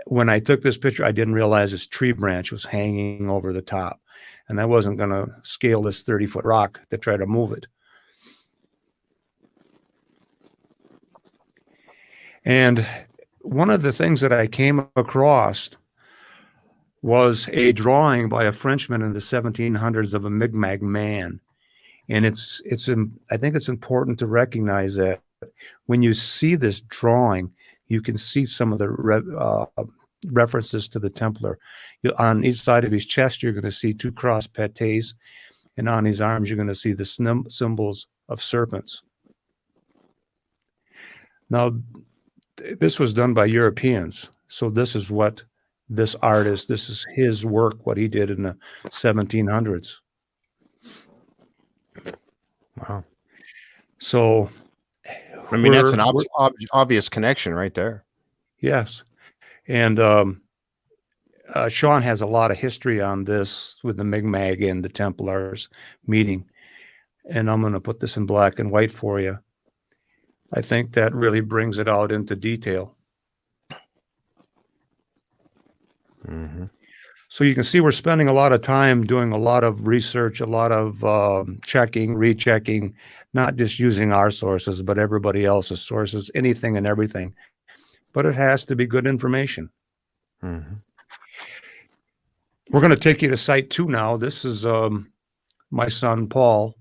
When I took this picture, I didn't realize this tree branch was hanging over the top, and I wasn't going to scale this 30-foot rock to try to move it. And one of the things that I came across was a drawing by a Frenchman in the 1700s of a Mi'kmaq man. And I think it's important to recognize that when you see this drawing, you can see some of the references to the Templar. On each side of his chest, you're going to see 2 cross pates, and on his arms, you're going to see the symbols of serpents. Now, this was done by Europeans. So this is what this artist, this is his work, what he did in the 1700s. Wow. So, I mean, that's an obvious connection right there. Yes. And Sean has a lot of history on this with the Mi'kmaq and the Templars meeting. And I'm going to put this in black and white for you. I think that really brings it out into detail. Mm-hmm. So you can see we're spending a lot of time doing a lot of research, a lot of checking, rechecking, not just using our sources, but everybody else's sources, anything and everything. But it has to be good information. Mm-hmm. We're going to take you to site 2 now. This is my son, Paul.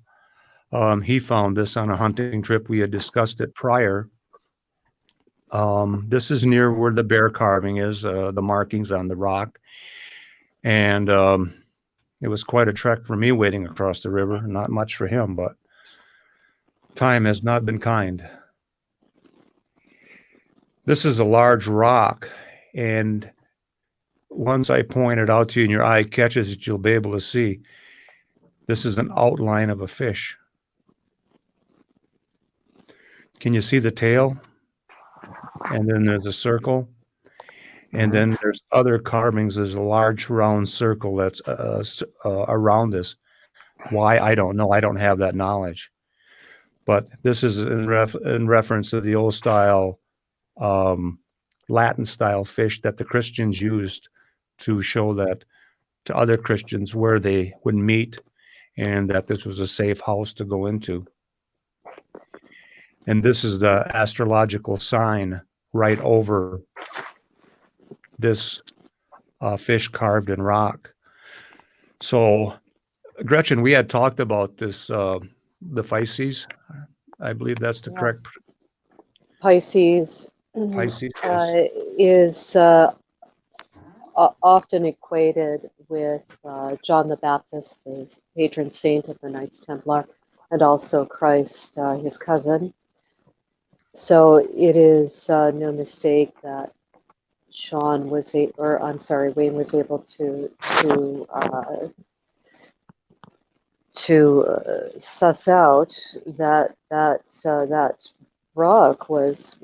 He found this on a hunting trip. We had discussed it prior. This is near where the bear carving is, the markings on the rock. And it was quite a trek for me wading across the river. Not much for him, but time has not been kind. This is a large rock, and once I point it out to you and your eye catches it, you'll be able to see this is an outline of a fish. Can you see the tail? And then there's a circle. And then there's other carvings. There's a large round circle that's around this. Why? I don't know. I don't have that knowledge. But this is in reference to the old style, Latin style fish that the Christians used to show that to other Christians where they would meet and that this was a safe house to go into. And this is the astrological sign right over this fish carved in rock. So, Gretchen, we had talked about this, the Pisces. I believe that's the correct. Pisces, Pisces, yes. is often equated with John the Baptist, the patron saint of the Knights Templar, and also Christ, his cousin. So it is no mistake that Wayne was able to suss out that rock was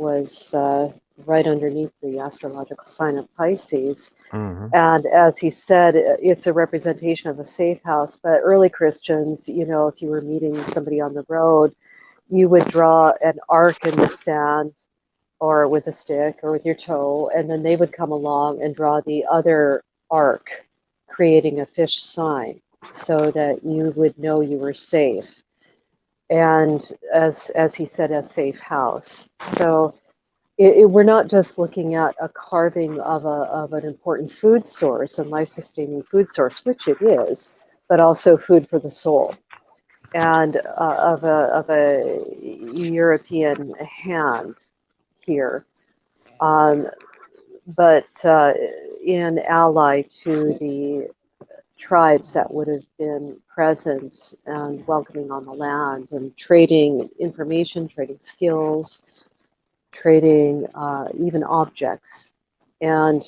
right underneath the astrological sign of Pisces. Mm-hmm. And as he said, it's a representation of a safe house. But early Christians, you know, if you were meeting somebody on the road, you would draw an arc in the sand or with a stick or with your toe, and then they would come along and draw the other arc, creating a fish sign so that you would know you were safe. And as he said, a safe house. So we're not just looking at a carving of an important food source, a life-sustaining food source, which it is, but also food for the soul, and of a European hand here, but in ally to the tribes that would have been present and welcoming on the land and trading information, trading skills, trading even objects. And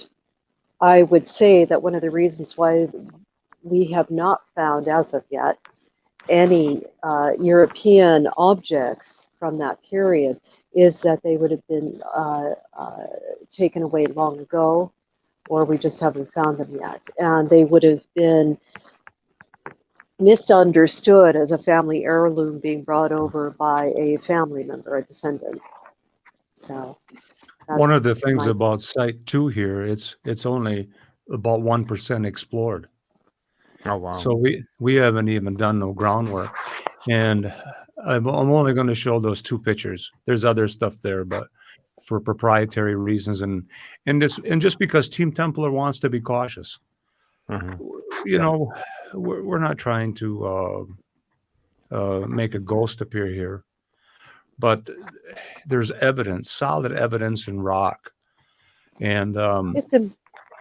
I would say that one of the reasons why we have not found as of yet any European objects from that period is that they would have been taken away long ago, or we just haven't found them yet. And they would have been misunderstood as a family heirloom being brought over by a family member, a descendant. So one of the things about Site 2 here, it's only about 1% explored. Oh, wow. So we haven't even done no groundwork. And I'm only going to show those 2 pictures. There's other stuff there, but for proprietary reasons and just because Team Templar wants to be cautious. Mm-hmm. You know, we're not trying to make a ghost appear here, but there's evidence, solid evidence in rock, and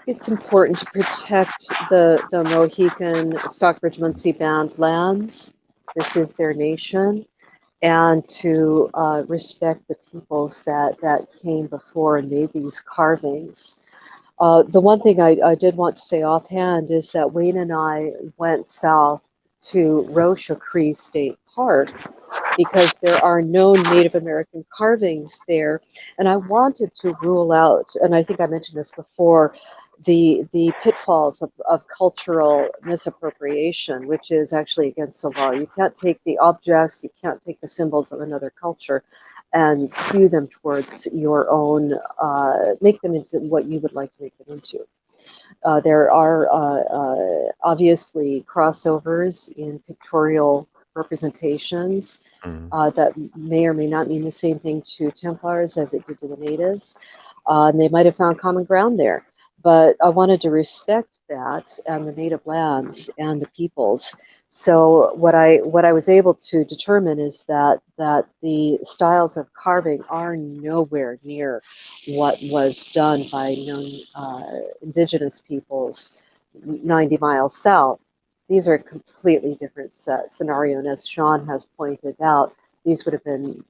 it's important to protect the Mohican Stockbridge Munsee Band lands. This is their nation, and to respect the peoples that came before and made these carvings. The one thing I did want to say offhand is that Wayne and I went south to Roche Cree State Park because there are no Native American carvings there. And I wanted to rule out, and I think I mentioned this before, the pitfalls of cultural misappropriation, which is actually against the law. You can't take the objects, you can't take the symbols of another culture and skew them towards your own, make them into what you would like to make them into. There are obviously crossovers in pictorial representations that may or may not mean the same thing to Templars as it did to the natives. And they might have found common ground there. But I wanted to respect that and the native lands and the peoples. So what I was able to determine is that the styles of carving are nowhere near what was done by known indigenous peoples 90 miles south. These are a completely different scenario, and as Sean has pointed out, these would have been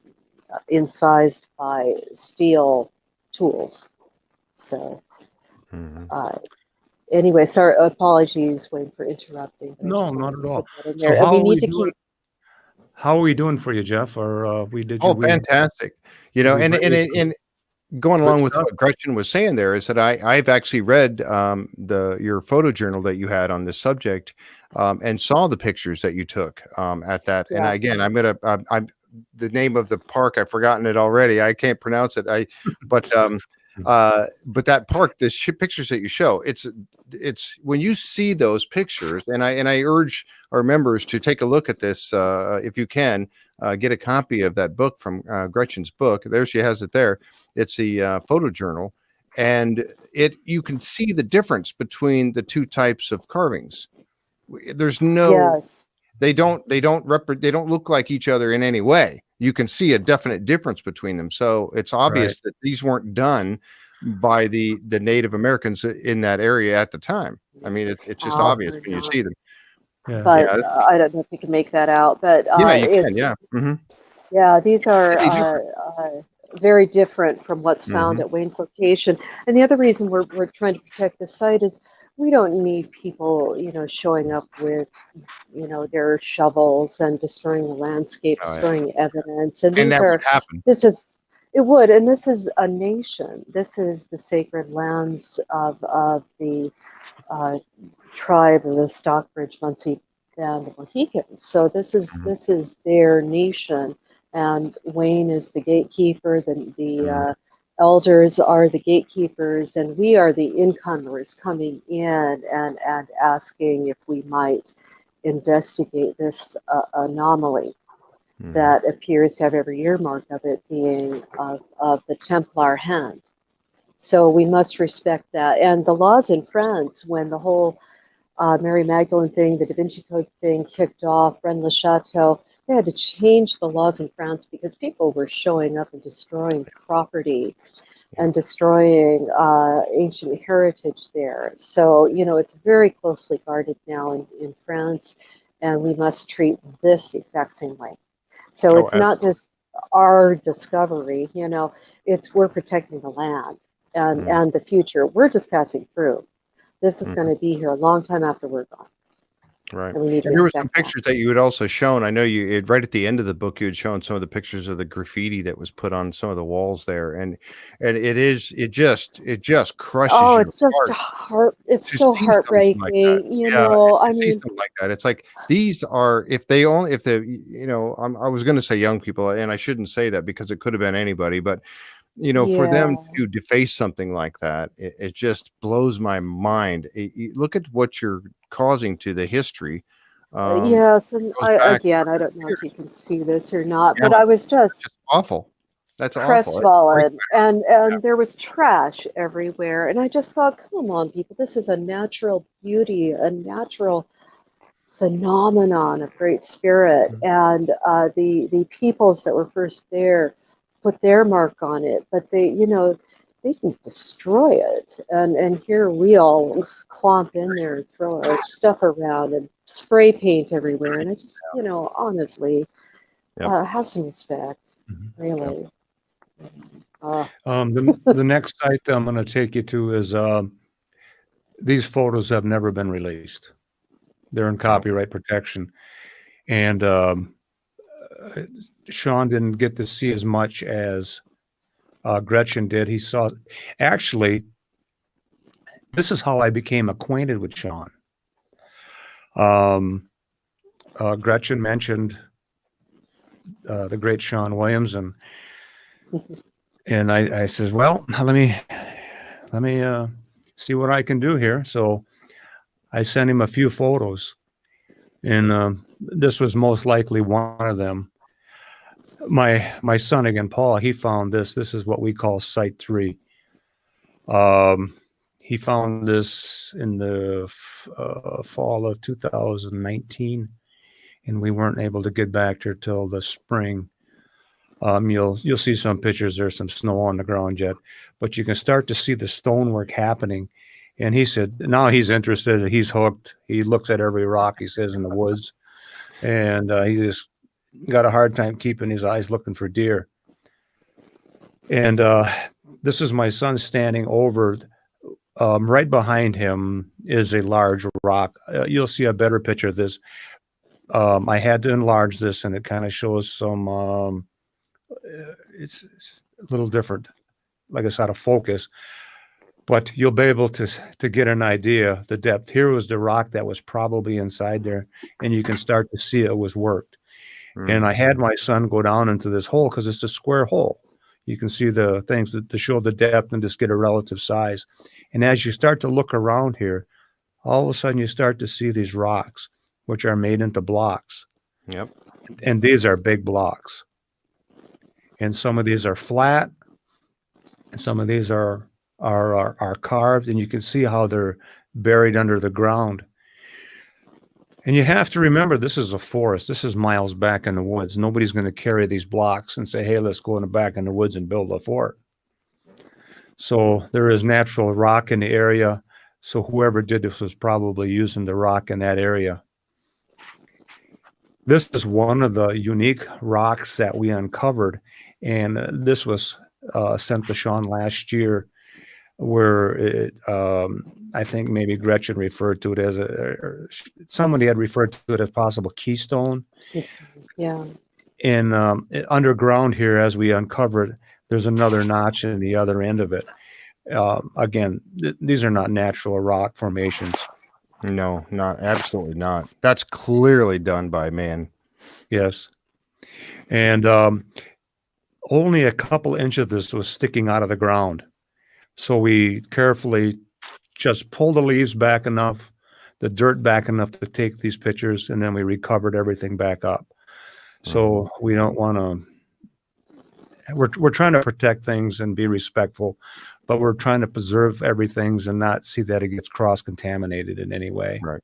incised by steel tools. So. Anyway, sorry, apologies, Wayne, for interrupting. No, not at all. So how are we doing for you, Jeff? Or Fantastic. And going along with what Gretchen was saying there is that I've actually read your photo journal that you had on this subject and saw the pictures that you took at that. Yeah. And again, I'm the name of the park, I've forgotten it already. I can't pronounce it. But that park, pictures that you show, it's when you see those pictures, and I urge our members to take a look at this if you can, get a copy of that book from Gretchen's book. There she has it there. It's the photo journal, and you can see the difference between the two types of carvings. There's no, they don't look like each other in any way. You can see a definite difference between them. So it's obvious that these weren't done by the Native Americans in that area at the time. I mean, it's just obvious when you see them. Yeah. But I don't know if you can make that out. But you can. Yeah. Yeah, these are very different from what's found at Wayne's location. And the other reason we're trying to protect the site is we don't need people, showing up with, their shovels and destroying the landscape, destroying evidence. And that would happen. It would, and this is a nation. This is the sacred lands of the tribe of the Stockbridge, Munsee Band of Mohicans. So this is their nation, and Wayne is the gatekeeper. The elders are the gatekeepers, and we are the incomers coming in and asking if we might investigate this anomaly that appears to have every earmark of it being of the Templar hand. So we must respect that. And the laws in France, when the whole Mary Magdalene thing, the Da Vinci Code thing kicked off, Rennes le Chateau, they had to change the laws in France because people were showing up and destroying property and destroying ancient heritage there. So, it's very closely guarded now in France, and we must treat this the exact same way. So it's not just our discovery, we're protecting the land and the future. We're just passing through. This is going to be here a long time after we're gone. Right. And there were some pictures that you had also shown. I know right at the end of the book, you had shown some of the pictures of the graffiti that was put on some of the walls there, and it just crushes. Oh, it's just heart. It's so heartbreaking. Like I mean, something like that. It's like these are I was going to say young people, and I shouldn't say that because it could have been anybody, but. For them to deface something like that, it just blows my mind. Look at what you're causing to the history. Yes, and I don't know if you can see this or not, but I was just awful. That's crestfallen, and there was trash everywhere, and I just thought, come on, people, this is a natural beauty, a natural phenomenon of great spirit, and the peoples that were first there put their mark on it, but they can destroy it, and here we all clomp in there and throw our stuff around and spray paint everywhere, and I just honestly have some respect, really. The next site I'm going to take you to is these photos have never been released. They're in copyright protection, and Sean didn't get to see as much as Gretchen did. He saw, actually, this is how I became acquainted with Sean. Gretchen mentioned the great Sean Williams, and I says, well, let me see what I can do here. So I sent him a few photos, and this was most likely one of them. My son again, Paul, he found this. This is what we call Site 3. He found this in the fall of 2019, and we weren't able to get back there till the spring. You'll see some pictures. There's some snow on the ground yet, but you can start to see the stonework happening. And he said now he's interested. He's hooked. He looks at every rock, he says, in the woods, and he just got a hard time keeping his eyes looking for deer. And this is my son standing over. Right behind him is a large rock. You'll see a better picture of this. I had to enlarge this, and it kind of shows some. It's a little different, like it's out of focus, but you'll be able to get an idea the depth. Here was the rock that was probably inside there, and you can start to see it was worked. And I had my son go down into this hole because it's a square hole. You can see the things to show the depth and just get a relative size. And as you start to look around here, all of a sudden you start to see these rocks, which are made into blocks. Yep. And these are big blocks. And some of these are flat, and some of these are carved, and you can see how they're buried under the ground. And you have to remember, this is a forest. This is miles back in the woods. Nobody's going to carry these blocks and say, hey, let's go in the back in the woods and build a fort. So there is natural rock in the area. So whoever did this was probably using the rock in that area. This is one of the unique rocks that we uncovered. And this was sent to Sean last year, where it, I think maybe Gretchen referred to it as or somebody had referred to it as possible keystone. Yeah. And underground here, as we uncovered, there's another notch in the other end of it. Again, these are not natural rock formations. No, not absolutely not. That's clearly done by man. Yes. And only a couple inches of this was sticking out of the ground. So we carefully just pulled the leaves back enough, the dirt back enough to take these pictures, and then we recovered everything back up. So we don't want to, we're trying to protect things and be respectful, but we're trying to preserve everything and not see that it gets cross-contaminated in any way. Right.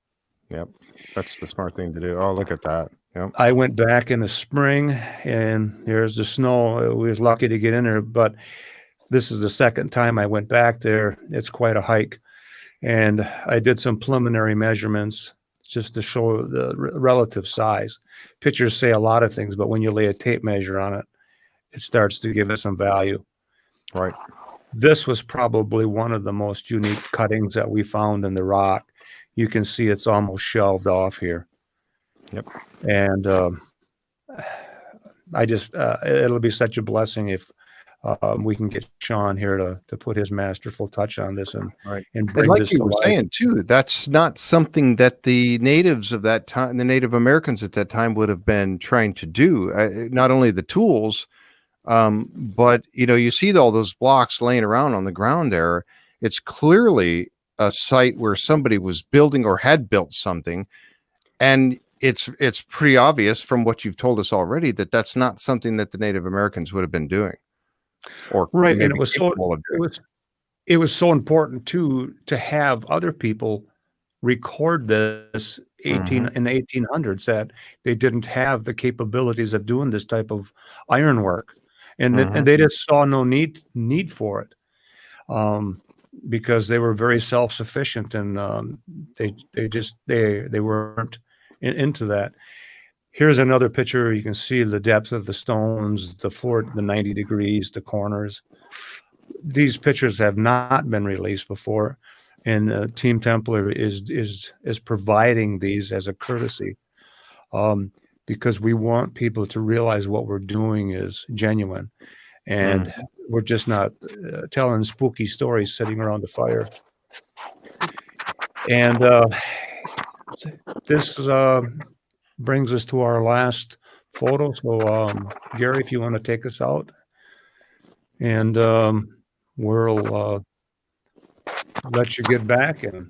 Yep. That's the smart thing to do. Oh, look at that. Yep. I went back in the spring, and there's the snow. We was lucky to get in there, but this is the second time I went back there. It's quite a hike. And I did some preliminary measurements just to show the relative size. Pictures say a lot of things, but when you lay a tape measure on it, it starts to give it some value. Right. This was probably one of the most unique cuttings that we found in the rock. You can see it's almost shelved off here. Yep. And I just, it'll be such a blessing if we can get Sean here to put his masterful touch on this and bring like this you to were life. saying too, that's not something that the natives of that time, the Native Americans at that time, would have been trying to do. Not only the tools, but you see all those blocks laying around on the ground there. It's clearly a site where somebody was building or had built something, and it's pretty obvious from what you've told us already that that's not something that the Native Americans would have been doing. Or right, and maybe it was so important too to have other people record this in the 1800s that they didn't have the capabilities of doing this type of ironwork, and they just saw no need for it, because they were very self-sufficient, and they weren't into that. Here's another picture. You can see the depth of the stones, the fort, the 90 degrees, the corners. These pictures have not been released before, and Team Templar is providing these as a courtesy, because we want people to realize what we're doing is genuine, and we're just not telling spooky stories sitting around the fire. And this brings us to our last photo. So, Gary, if you want to take us out, and we'll let you get back. And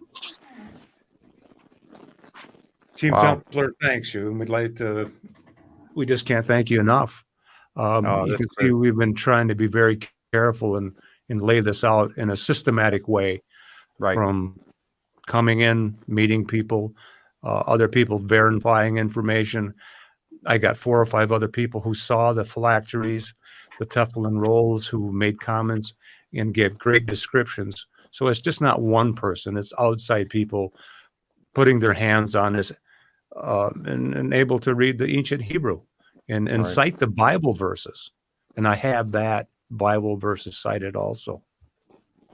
Team Wow. Templar thanks you, and we just can't thank you enough. Oh, You that's can see great. we've been trying to be very careful and lay this out in a systematic way, Right. from coming in, meeting people, other people verifying information. I got 4 or 5 other people who saw the phylacteries, the Teflon rolls, who made comments and gave great descriptions. So it's just not one person, it's outside people putting their hands on this, and able to read the ancient Hebrew and Right. cite the Bible verses. And I have that Bible verses cited also.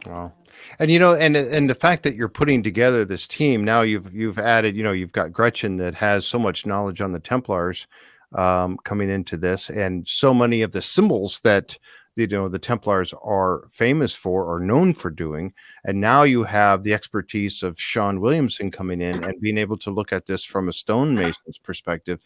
Wow. And you know, and the fact that you're putting together this team now, you've added, you know, you've got Gretchen that has so much knowledge on the Templars, coming into this, and so many of the symbols that the Templars are famous for or known for doing. And now you have the expertise of Sean Williamson coming in and being able to look at this from a stonemason's perspective.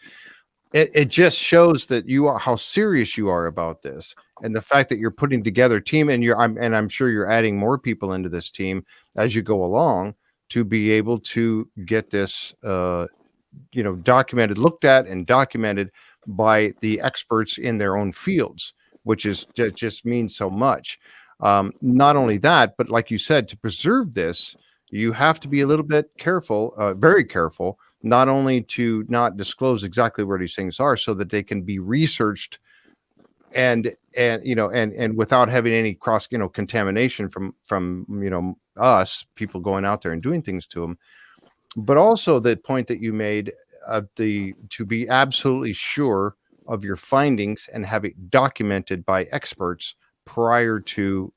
It just shows that how serious you are about this, and the fact that you're putting together a team, and I'm sure you're adding more people into this team as you go along to be able to get this documented, looked at and documented by the experts in their own fields, which just means so much. Not only that, but like you said, to preserve this, you have to be a little bit careful, very careful, not only to not disclose exactly where these things are, so that they can be researched and without having any cross contamination from us people going out there and doing things to them. But also the point that you made of to be absolutely sure of your findings and have it documented by experts prior to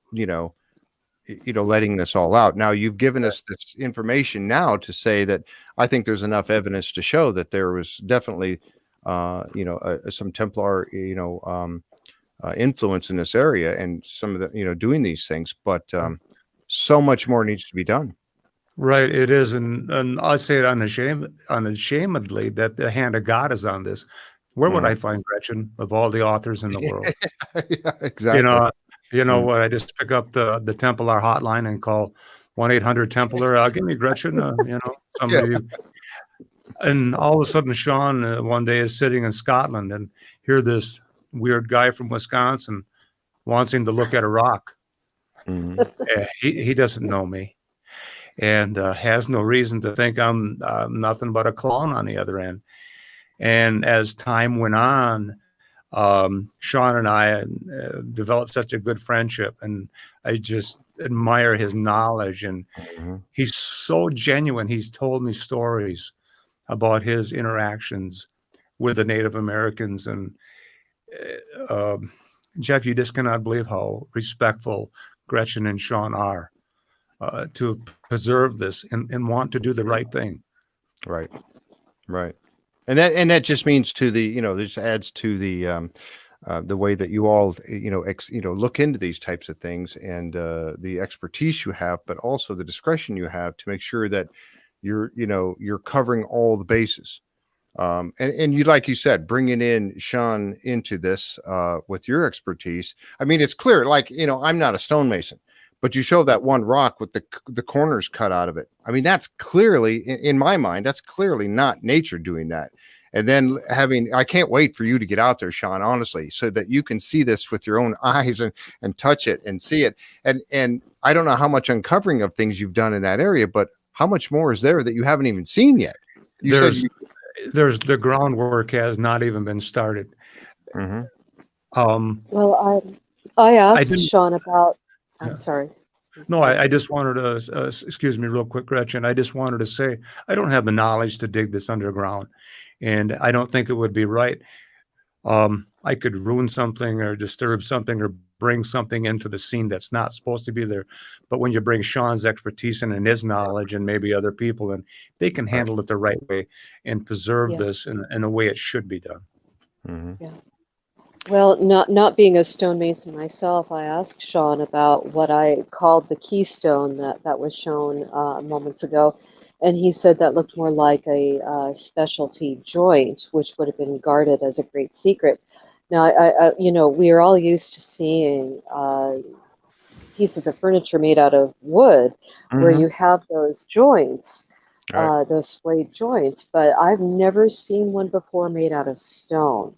letting this all out. Now you've given us this information now to say that I think there's enough evidence to show that there was definitely some Templar influence in this area, and some of the doing these things, but so much more needs to be done. Right, it is, and I say it unashamedly that the hand of God is on this. Where would I find Gretchen of all the authors in the world? Yeah, exactly. What? I just pick up the Templar hotline and call 1-800-Templar. Give me Gretchen. Somebody. And all of a sudden, Sean one day is sitting in Scotland and hear this weird guy from Wisconsin wants him to look at a rock. He doesn't know me, and has no reason to think I'm nothing but a clone on the other end. And as time went on, Sean and I developed such a good friendship, and I just admire his knowledge, and he's so genuine. He's told me stories about his interactions with the Native Americans, and Jeff, you just cannot believe how respectful Gretchen and Sean are to preserve this and want to do the right thing. Right. And that just means to this adds to the way that you all look into these types of things, and the expertise you have, but also the discretion you have to make sure that you're covering all the bases. And you, like you said, bringing in Sean into this with your expertise. I mean, it's clear, I'm not a stonemason, but you show that one rock with the corners cut out of it. I mean, that's clearly, in my mind, that's clearly not nature doing that. And then I can't wait for you to get out there, Sean, honestly, so that you can see this with your own eyes and touch it and see it. And I don't know how much uncovering of things you've done in that area, but how much more is there that you haven't even seen yet? There's the groundwork has not even been started. Well, I asked Sean about. I'm sorry. No, I just wanted to, excuse me real quick, Gretchen. I just wanted to say, I don't have the knowledge to dig this underground, and I don't think it would be right. I could ruin something or disturb something or bring something into the scene that's not supposed to be there. But when you bring Sean's expertise and his knowledge and maybe other people, and they can handle it the right way and preserve this in a way it should be done. Yeah. Well, not being a stonemason myself, I asked Sean about what I called the keystone that was shown moments ago, And he said that looked more like a specialty joint, which would have been guarded as a great secret. Now, we are all used to seeing pieces of furniture made out of wood, where you have those joints, Right. those splayed joints, but I've never seen one before made out of stone.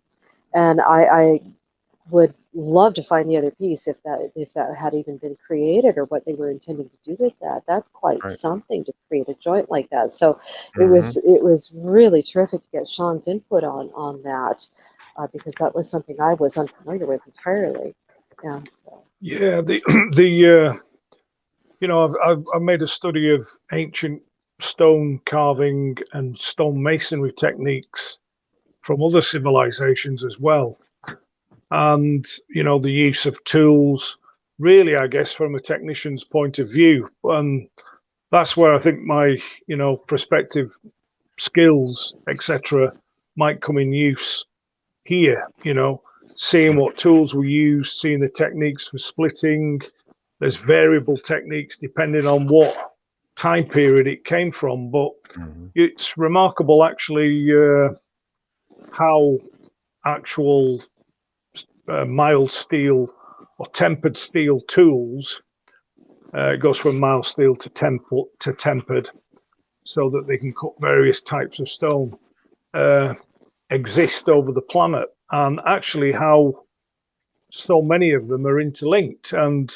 And I would love to find the other piece if that had even been created, or what they were intending to do with that. That's quite Right. something to create a joint like that. So it Mhm. was really terrific to get Sean's input on that, because that was something I was unfamiliar with entirely. And Yeah, the I've made a study of ancient stone carving and stone masonry techniques from other civilizations as well, and the use of tools, really, I guess, from a technician's point of view. And that's where I think my prospective skills, etc., might come in use here. Seeing what tools we use, seeing the techniques for splitting. There's variable techniques depending on what time period it came from, but Mhm. it's remarkable actually how actual mild steel or tempered steel tools, it goes from mild steel to tempered, so that they can cut various types of stone, exist over the planet, and actually how so many of them are interlinked. And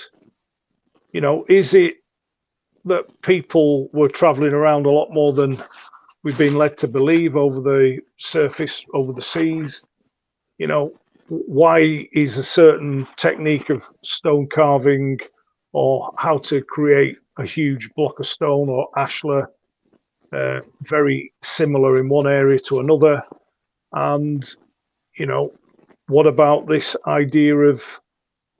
is it that people were traveling around a lot more than we've been led to believe over the surface, over the seas? Why is a certain technique of stone carving, or how to create a huge block of stone or ashlar, very similar in one area to another? And what about this idea of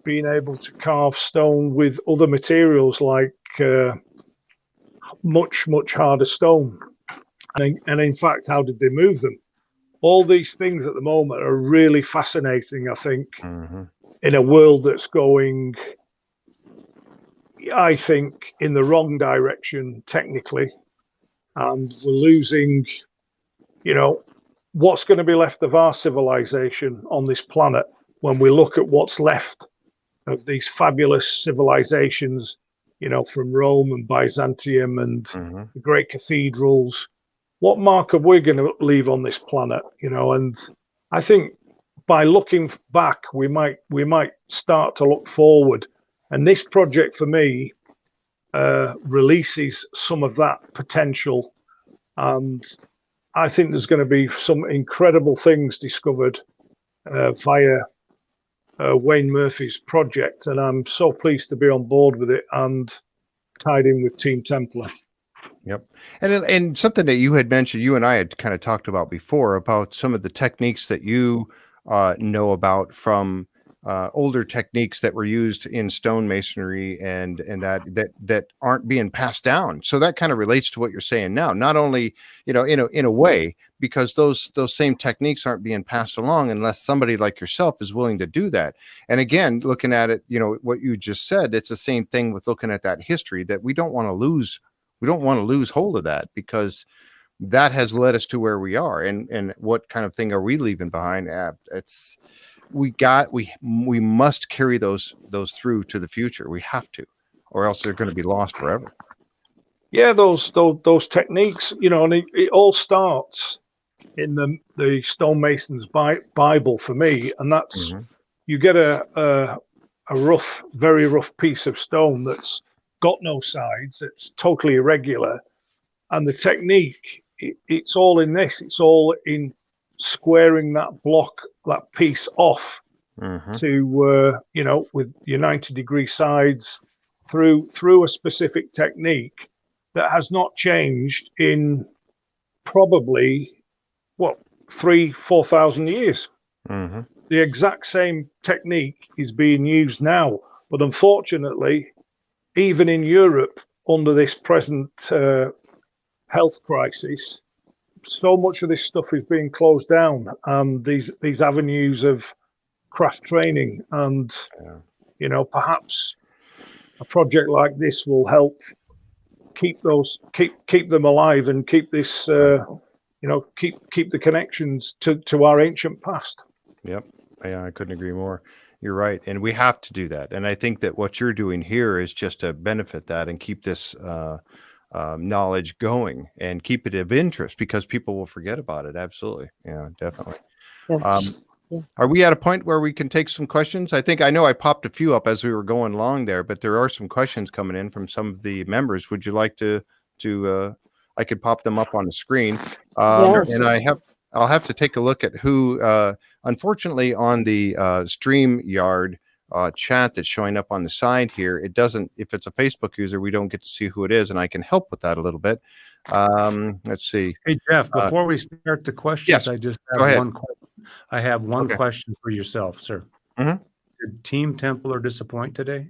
being able to carve stone with other materials, like much harder stone? And in fact, how did they move them? All these things at the moment are really fascinating, I think, Mhm. in a world that's going, I think, in the wrong direction technically. And we're losing, what's going to be left of our civilization on this planet when we look at what's left of these fabulous civilizations, from Rome and Byzantium and Mhm. the great cathedrals. What mark are we going to leave on this planet? And I think by looking back, we might start to look forward. And this project for me releases some of that potential. And I think there's going to be some incredible things discovered via Wayne Murphy's project. And I'm so pleased to be on board with it and tied in with Team Templar. Yep. And something that you had mentioned, you and I had kind of talked about before, about some of the techniques that you know about from older techniques that were used in stone masonry, and that aren't being passed down. So that kind of relates to what you're saying now. Not only, in a way, because those same techniques aren't being passed along unless somebody like yourself is willing to do that. And again, looking at it, what you just said, it's the same thing with looking at that history, that we don't want to lose. We don't want to lose hold of that, because that has led us to where we are. And what kind of thing are we leaving behind? It's we must carry those through to the future. We have to, or else they're going to be lost forever. Yeah, those techniques, and it all starts in the stonemason's Bible for me, and that's, Mhm. you get a rough, very rough piece of stone that's got no sides, it's totally irregular, and the technique, it's all in this. It's all in squaring that block, that piece off Mhm. to with your 90-degree sides through a specific technique that has not changed in probably what, 3,000-4,000 years. Mhm. The exact same technique is being used now, but unfortunately, even in Europe, under this present health crisis, so much of this stuff is being closed down, and these avenues of craft training, and Yeah. perhaps a project like this will help keep them alive and keep this keep the connections to our ancient past. Yep. Yeah, I couldn't agree more. You're right. And we have to do that. And I think that what you're doing here is just to benefit that and keep this knowledge going and keep it of interest, because people will forget about it. Absolutely. Yeah, definitely. Yes. Are we at a point where we can take some questions? I know I popped a few up as we were going along there, but there are some questions coming in from some of the members. Would you like to I could pop them up on the screen. Yes. And I'll have to take a look at who, unfortunately on the StreamYard chat that's showing up on the side here, it doesn't, if it's a Facebook user, we don't get to see who it is, and I can help with that a little bit. Let's see. Hey, Jeff, before we start the questions, yes, I just go have ahead. one question. I have one Okay. question for yourself, sir. Mhm. Did Team Templar disappoint today?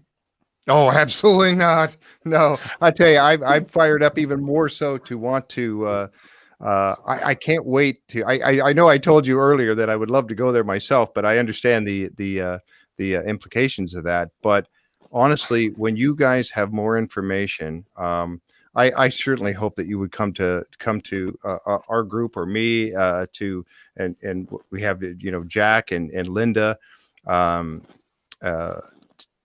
Oh, absolutely not. No, I tell you, I'm fired up even more so to want to. I can't wait to. I know I told you earlier that I would love to go there myself, but I understand the implications of that. But honestly, when you guys have more information, I certainly hope that you would come to our group or me and we have Jack and Linda.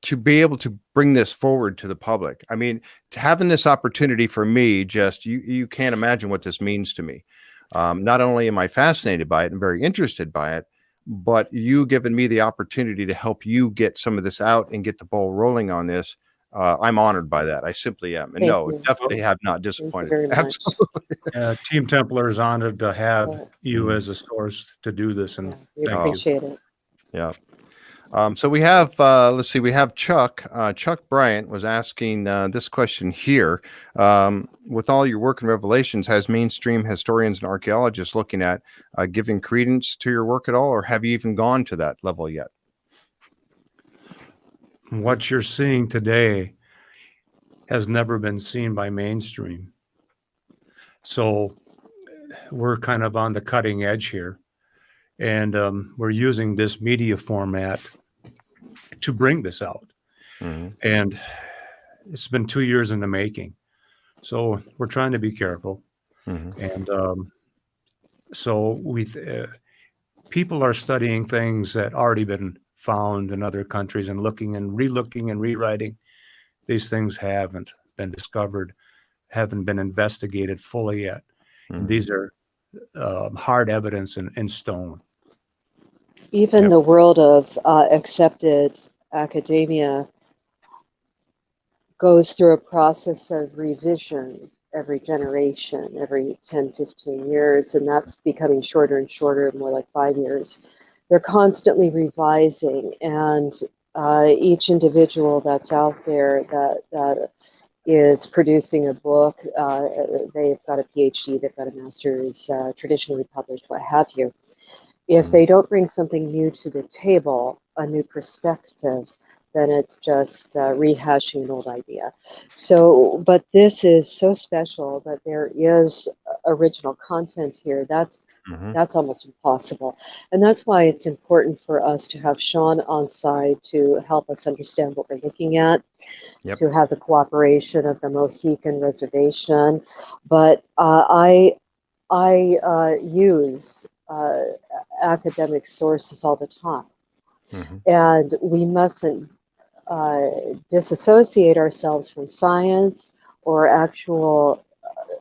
To be able to bring this forward to the public. I mean, having this opportunity for me, just you can't imagine what this means to me. Not only am I fascinated by it and very interested by it, but you giving me the opportunity to help you get some of this out and get the ball rolling on this. I'm honored by that. I simply am. And Thank no, you. definitely have not Thank you disappointed. very much. Absolutely. Team Templar is honored to have Yeah. you as a source to do this, and Yeah, we thank you. appreciate it. Yeah. So we have, let's see, we have Chuck. Chuck Bryant was asking this question here. With all your work in Revelations, has mainstream historians and archaeologists looking at giving credence to your work at all, or have you even gone to that level yet? What you're seeing today has never been seen by mainstream. So we're kind of on the cutting edge here. And we're using this media format to bring this out. Mm-hmm. And it's been 2 years in the making. So we're trying to be careful. Mm-hmm. And so people are studying things that already been found in other countries and looking and rewriting. These things haven't been discovered, haven't been investigated fully yet. Mm-hmm. And these are hard evidence in stone. Even the world of accepted academia goes through a process of revision every generation, every 10, 15 years, and that's becoming shorter and shorter, more like 5 years. They're constantly revising, and each individual that's out there that is producing a book, they've got a PhD, they've got a master's, traditionally published, what have you. If they don't bring something new to the table, a new perspective, then it's just rehashing an old idea. So, but this is so special that there is original content here. That's almost impossible. And that's why it's important for us to have Sean on side to help us understand what we're looking at, to have the cooperation of the Mohican Reservation. But I use academic sources all the time. Mm-hmm. And we mustn't disassociate ourselves from science or actual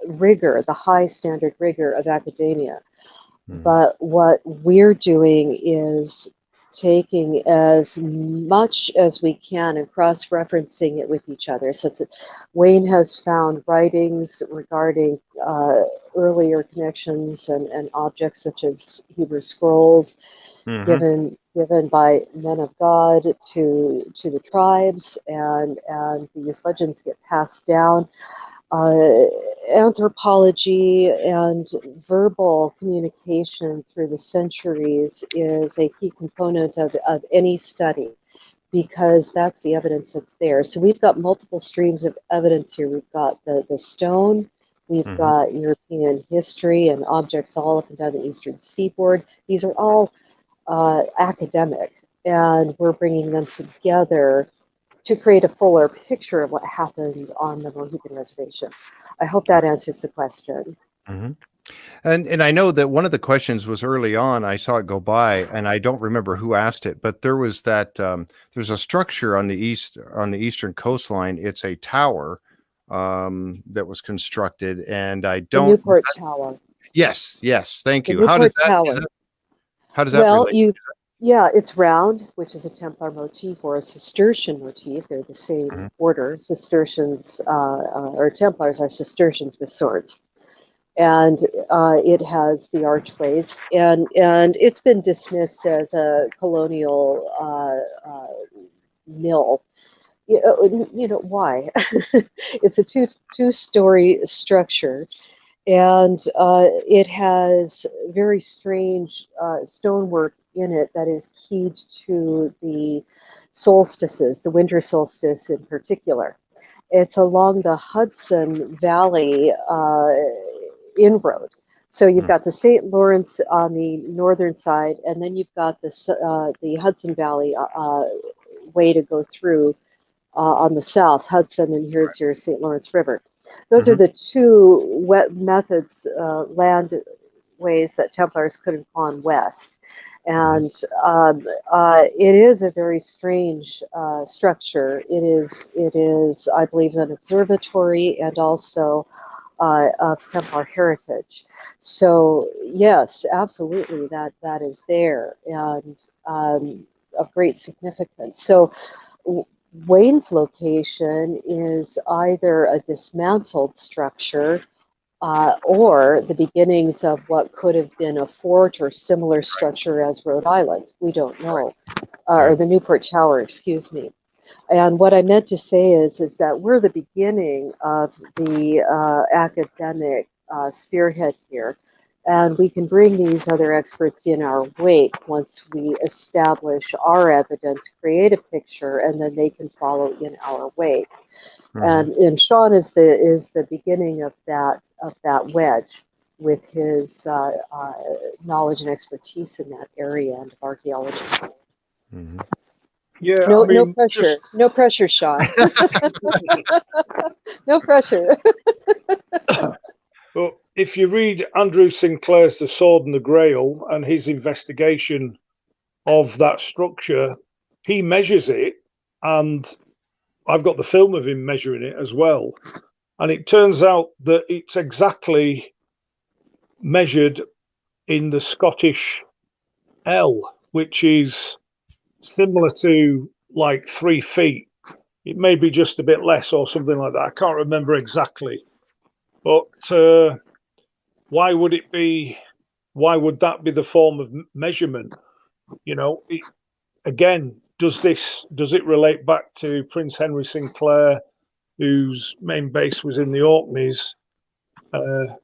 rigor, the high standard rigor of academia. Mm-hmm. But what we're doing is taking as much as we can and cross-referencing it with each other. So Wayne has found writings regarding earlier connections and objects such as Hebrew scrolls, mm-hmm. given by men of God to the tribes, and these legends get passed down. Anthropology and verbal communication through the centuries is a key component of any study, because that's the evidence that's there. So we've got multiple streams of evidence here. We've got the stone, we've mm-hmm. got European history and objects all up and down the eastern seaboard. These are all academic, and we're bringing them together to create a fuller picture of what happened on the Mohican Reservation. I hope that answers the question. Mhm. And I know that one of the questions was early on. I saw it go by, and I don't remember who asked it, but there was that there's a structure on the eastern coastline. It's a tower that was constructed, and I The don't. Newport Tower. Yes, thank The you. How does Newport Tower. how does that Well, relate? yeah, it's round, which is a Templar motif or a Cistercian motif. They're the same Mhm. order. Cistercians or Templars are Cistercians with swords, and it has the archways, and it's been dismissed as a colonial mill. You know why? It's a two-story structure, and it has very strange stonework in it that is keyed to the solstices, the winter solstice in particular. It's along the Hudson Valley inroad. So you've got the St. Lawrence on the northern side, and then you've got the Hudson Valley way to go through on the south, Hudson, and here's your St. Lawrence River. Those are the two wet methods, land ways that Templars could have gone west. And it is a very strange structure. It is, I believe, an observatory and also of Templar heritage. So yes, absolutely, that is there and of great significance. So Wayne's location is either a dismantled structure or the beginnings of what could have been a fort or similar structure as Rhode Island. We don't know. Or the Newport Tower, excuse me. And what I meant to say is that we're the beginning of the academic spearhead here. And we can bring these other experts in our wake once we establish our evidence, create a picture, and then they can follow in our wake. And Sean is the beginning of that wedge with his knowledge and expertise in that area and of archaeology. Yeah, No, I mean, no pressure, no pressure, Sean. No pressure. But if you read Andrew Sinclair's The Sword and the Grail and his investigation of that structure, he measures it, and I've got the film of him measuring it as well. And it turns out that it's exactly measured in the Scottish L, which is similar to like 3 feet. It may be just a bit less or something like that. I can't remember exactly. But why would it be? Why would that be the form of measurement? You know, again, does it relate back to Prince Henry Sinclair, whose main base was in the Orkneys,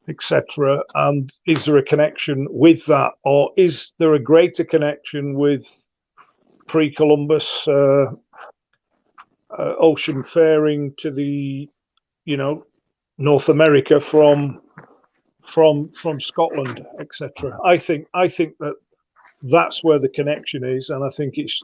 etc.? And is there a connection with that, or is there a greater connection with pre-Columbus ocean faring to the, North America from Scotland, etc.? I think that that's where the connection is, and I think it's,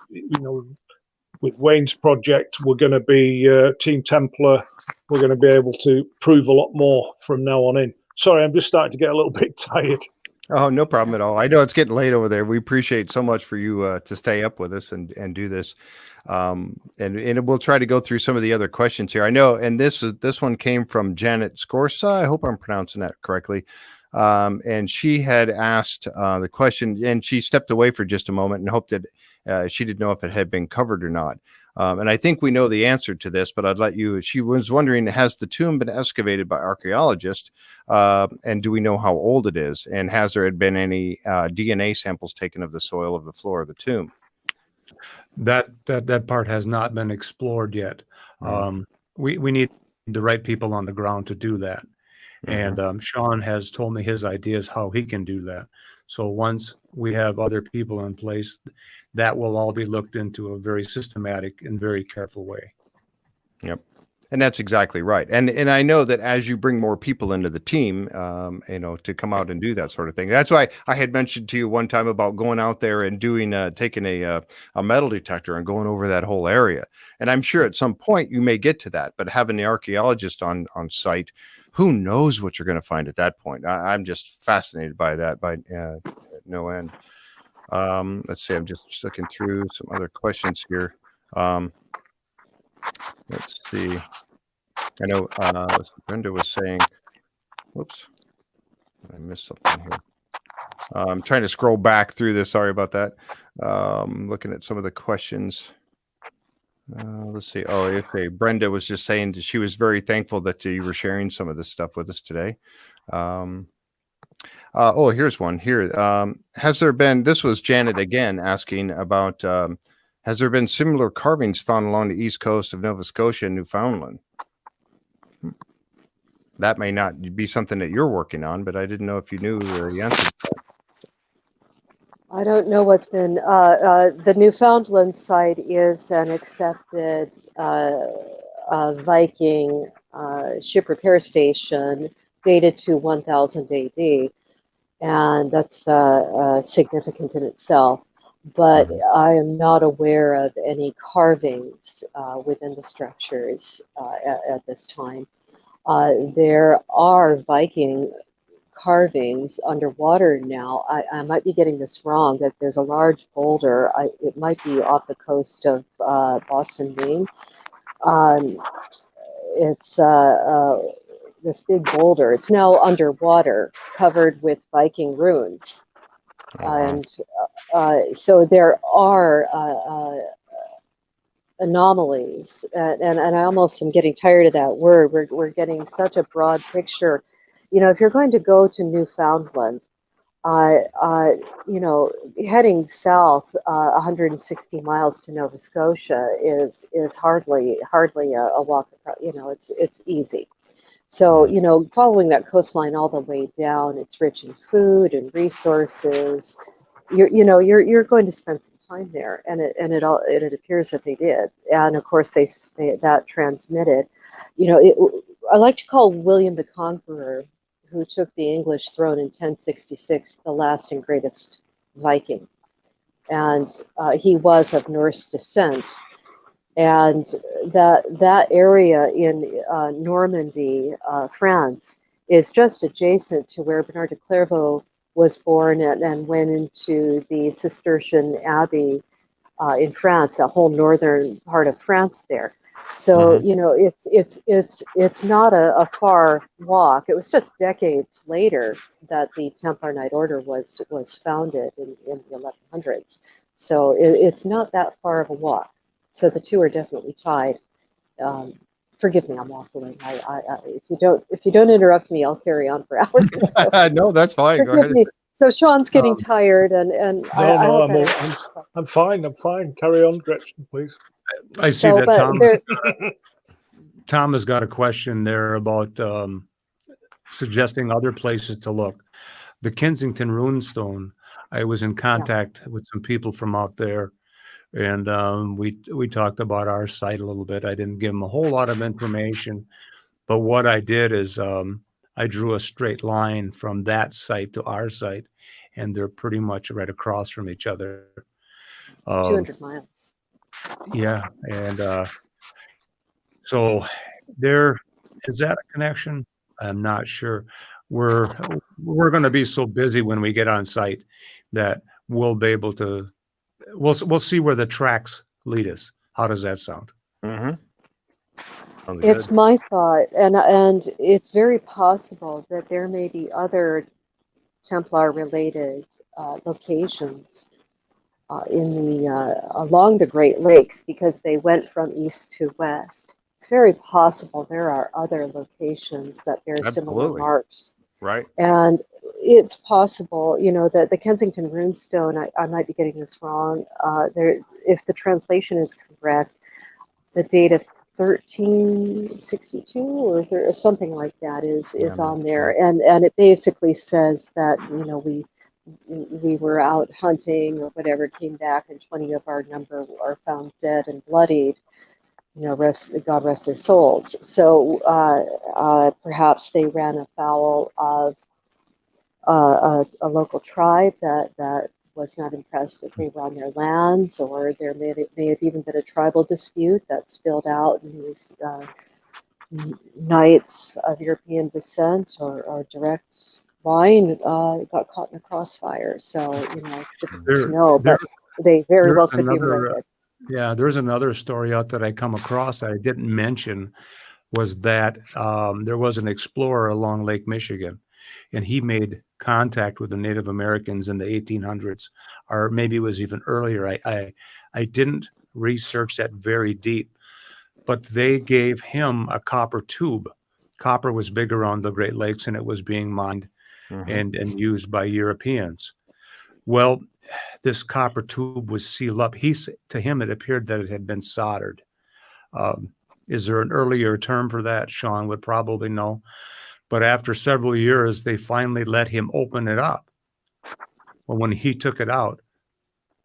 with Wayne's project, we're going to be Team Templar. We're going to be able to prove a lot more from now on in. Sorry, I'm just starting to get a little bit tired. Oh, no problem at all. I know it's getting late over there. We appreciate so much for you to stay up with us and do this. And we'll try to go through some of the other questions here. I know, and this one came from Janet Scorsa. I hope I'm pronouncing that correctly. And she had asked the question, and she stepped away for just a moment and hoped that she didn't know if it had been covered or not. And I think we know the answer to this, but I'd let you. She was wondering, has the tomb been excavated by archaeologists? And do we know how old it is? And has there been any DNA samples taken of the soil of the floor of the tomb? That part has not been explored yet. We need the right people on the ground to do that. And Sean has told me his ideas how he can do that. So once we have other people in place, that will all be looked into a very systematic and very careful way. Yep. And that's exactly right. And I know that as you bring more people into the team, to come out and do that sort of thing. That's why I had mentioned to you one time about going out there and doing taking a metal detector and going over that whole area. And I'm sure at some point you may get to that, but having the archaeologist on site, who knows what you're going to find at that point? I'm just fascinated by that by no end. Let's see. I'm just looking through some other questions here. Let's see. I know Brenda was saying, whoops, I missed something here. I'm trying to scroll back through this. Sorry about that. Looking at some of the questions. Let's see. Oh, okay. Brenda was just saying that she was very thankful that you were sharing some of this stuff with us today. Here's one here. Has there been, this was Janet again asking about, has there been similar carvings found along the east coast of Nova Scotia and Newfoundland? That may not be something that you're working on, but I didn't know if you knew the answer to that. I don't know what's been, the Newfoundland site is an accepted Viking ship repair station dated to 1000 AD, and that's significant in itself. But I am not aware of any carvings within the structures at this time. There are Viking carvings underwater now. I might be getting this wrong, that there's a large boulder. It might be off the coast of Boston, Maine. It's this big boulder. It's now underwater, covered with Viking runes. And so there are anomalies, and I almost am getting tired of that word. We're getting such a broad picture. If you're going to go to Newfoundland, heading south 160 miles to Nova Scotia is hardly a walk. It's easy. So following that coastline all the way down, it's rich in food and resources. You're going to spend some time there, and it appears that they did, and of course they that transmitted. I like to call William the Conqueror, who took the English throne in 1066, the last and greatest Viking, and he was of Norse descent. And that area in Normandy, France, is just adjacent to where Bernard de Clairvaux was born and went into the Cistercian Abbey in France, the whole northern part of France there. So it's not a far walk. It was just decades later that the Templar Knight Order was founded in the 1100s. So it's not that far of a walk. So the two are definitely tied. Forgive me, I'm waffling. If you don't interrupt me, I'll carry on for hours. So no, that's fine. Go ahead. me. So Sean's getting tired, and I'm fine. Carry on, Gretchen, please. I see that Tom has got a question there about suggesting other places to look. The Kensington Runestone, I was in contact with some people from out there, and we talked about our site a little bit. I didn't give them a whole lot of information, but what I did is I drew a straight line from that site to our site, and they're pretty much right across from each other. 200 miles. Yeah, and so there is that a connection? I'm not sure. We're going to be so busy when we get on site that we'll be able to. We'll see where the tracks lead us. How does that sound? It's my thought, and it's very possible that there may be other Templar-related locations along the Great Lakes, because they went from east to west. It's very possible there are other locations that bear similar marks. Right. And it's possible, that the Kensington Runestone, I might be getting this wrong, if the translation is correct, the date of 1362 or something like that is on there, and it basically says that we were out hunting or whatever, came back, and 20 of our number are found dead and bloodied. God rest their souls. So perhaps they ran afoul of a local tribe that was not impressed that they were on their lands, or there may have even been a tribal dispute that spilled out in these knights of European descent or direct line got caught in a crossfire. So it's difficult to know, but they very well could be related. Yeah, there's another story out that I come across that I didn't mention, was that there was an explorer along Lake Michigan, and he made contact with the Native Americans in the 1800s, or maybe it was even earlier. I didn't research that very deep, but they gave him a copper tube. Copper was big around the Great Lakes, and it was being mined and used by Europeans. Well, this copper tube was sealed up. To him, it appeared that it had been soldered. Is there an earlier term for that? Sean would probably know. But after several years, they finally let him open it up. Well, when he took it out,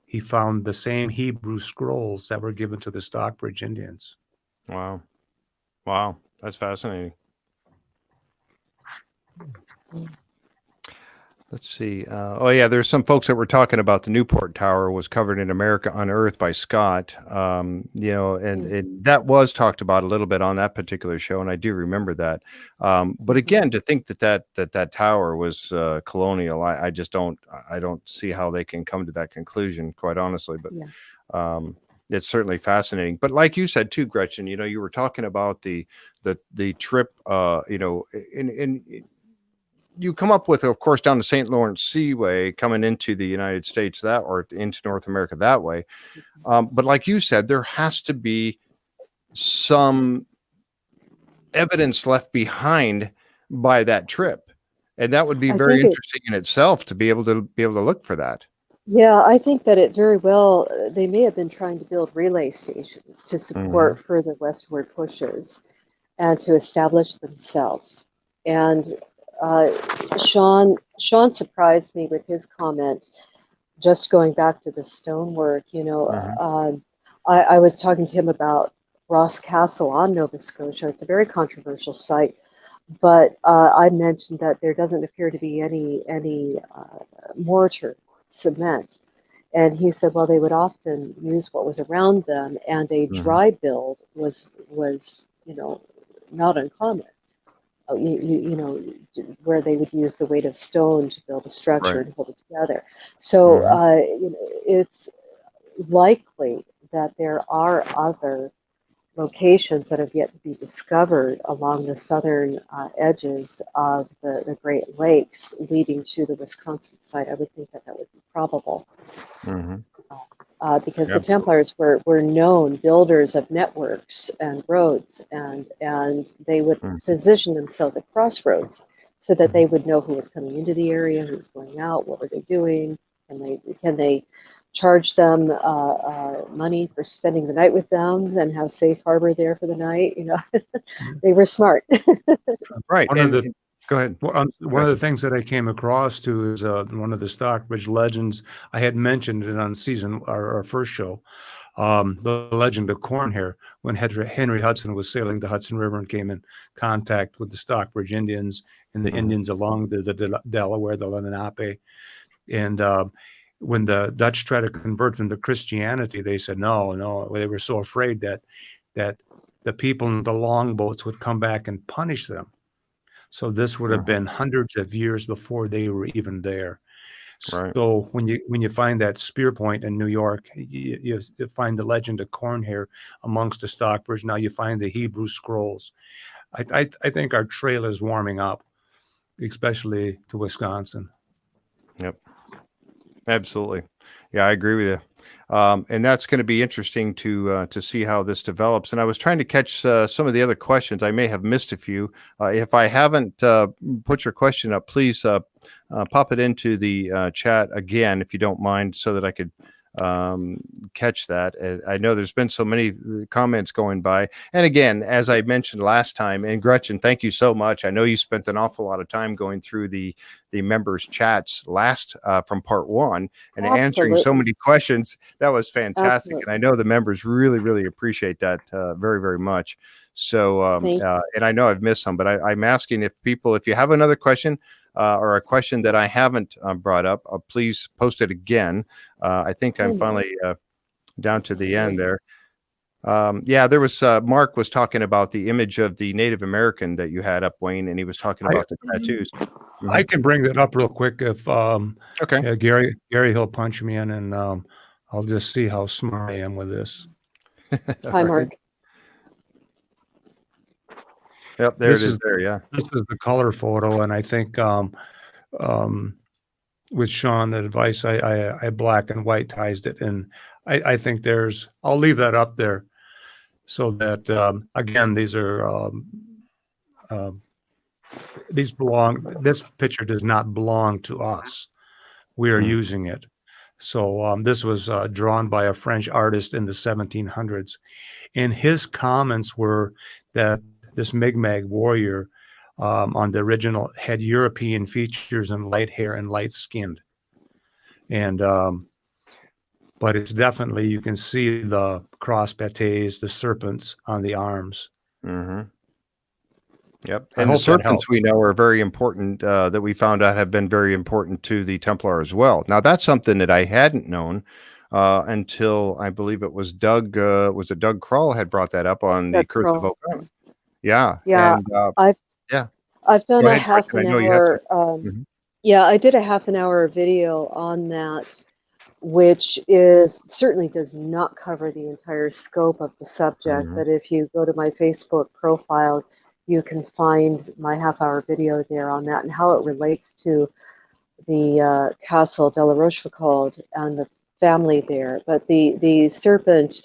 he found the same Hebrew scrolls that were given to the Stockbridge Indians. Wow. Wow. That's fascinating. Let's see. There's some folks that were talking about the Newport Tower was covered in America Unearthed by Scott. And that was talked about a little bit on that particular show, and I do remember that. But again, to think that tower was colonial, I just don't see how they can come to that conclusion, quite honestly. But it's certainly fascinating. But like you said too, Gretchen, you were talking about the trip, you come up with, of course, down the St. Lawrence Seaway, coming into the United States or into North America that way. But like you said, there has to be some evidence left behind by that trip. And that would be very interesting in itself to be able to look for that. Yeah, I think that it very well, they may have been trying to build relay stations to support further westward pushes and to establish themselves. And Sean surprised me with his comment, just going back to the stonework. I was talking to him about Ross Castle on Nova Scotia. It's a very controversial site, but I mentioned that there doesn't appear to be any mortar, cement, and he said, well, they would often use what was around them, and a dry build was not uncommon. Where they would use the weight of stone to build a structure and hold it together. So it's likely that there are other locations that have yet to be discovered along the southern edges of the Great Lakes leading to the Wisconsin site. I would think that would be probable. Because the Templars were known builders of networks and roads, and they would position themselves at crossroads so that they would know who was coming into the area, who was going out, what were they doing, can they charge them money for spending the night with them and have safe harbor there for the night. They were smart. Right. Go ahead. One of the things that I came across too is one of the Stockbridge legends. I had mentioned it on our first show, the legend of Cornhair, when Henry Hudson was sailing the Hudson River and came in contact with the Stockbridge Indians and the Indians along the Delaware, the Lenape. And when the Dutch tried to convert them to Christianity, they said no. They were so afraid that the people in the longboats would come back and punish them. So this would have been hundreds of years before they were even there. Right. So when you find that spear point in New York, you find the legend of Cornhair amongst the Stockbridge. Now you find the Hebrew scrolls. I think our trail is warming up, especially to Wisconsin. Yep. Absolutely. Yeah, I agree with you. And that's going to be interesting to see how this develops. And I was trying to catch some of the other questions. I may have missed a few. If I haven't put your question up, please pop it into the chat again, if you don't mind, so that I could catch that. And I know there's been so many comments going by. And again, as I mentioned last time, and Gretchen, thank you so much. I know you spent an awful lot of time going through the members' chats last from part 1 and answering so many questions. That was fantastic. Absolutely. And I know the members really, really appreciate that very, very much. So, and I know I've missed some, but I'm asking if you have another question or a question that I haven't brought up, please post it again. I think I'm finally down to the end there. Yeah, there was Mark was talking about the image of the Native American that you had up, Wayne, and he was talking about the tattoos. I can bring that up real quick if okay. Gary he'll punch me in, and I'll just see how smart I am with this. Hi, Mark. Yep, there it is. There, yeah. This is the color photo, and I think with Sean, the advice, I black and white ties it, and I think I'll leave that up there so that again, these are this picture does not belong to us. We are using it. So this was drawn by a French artist in the 1700s, and his comments were that this Mi'kmaq warrior on the original had European features and light hair and light skinned. And, but it's definitely, you can see the cross bates, the serpents on the arms. Mm-hmm. Yep. And the serpents we know are very important, that we found out have been very important to the Templar as well. Now that's something that I hadn't known until I believe it was Doug, Doug Kroll had brought that up on the Curse of Oak. Yeah. Yeah. And, I've done a half an hour. Yeah, I did a half an hour video on that, which certainly does not cover the entire scope of the subject. But if you go to my Facebook profile, you can find my half-hour video there on that and how it relates to the Castle de la Rochefoucauld and the family there. But the serpent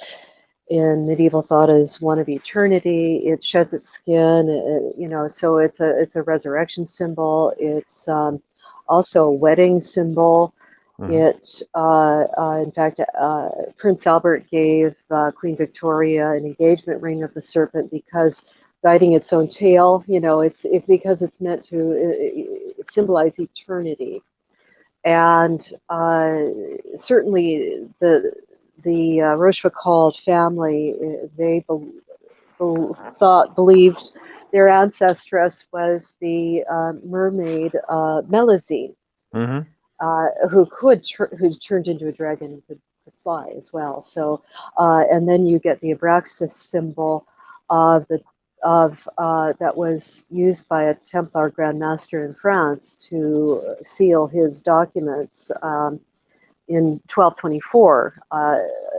in medieval thought is one of eternity. It sheds its skin, so it's a resurrection symbol. It's also a wedding symbol. It, in fact, Prince Albert gave Queen Victoria an engagement ring of the serpent because riding its own tail, because it's meant to symbolize eternity. And certainly the Rochefoucauld family, they believed their ancestress was the mermaid Melusine, who turned into a dragon and could fly as well. So, and then you get the Abraxas symbol that was used by a Templar Grand Master in France to seal his documents in 1224,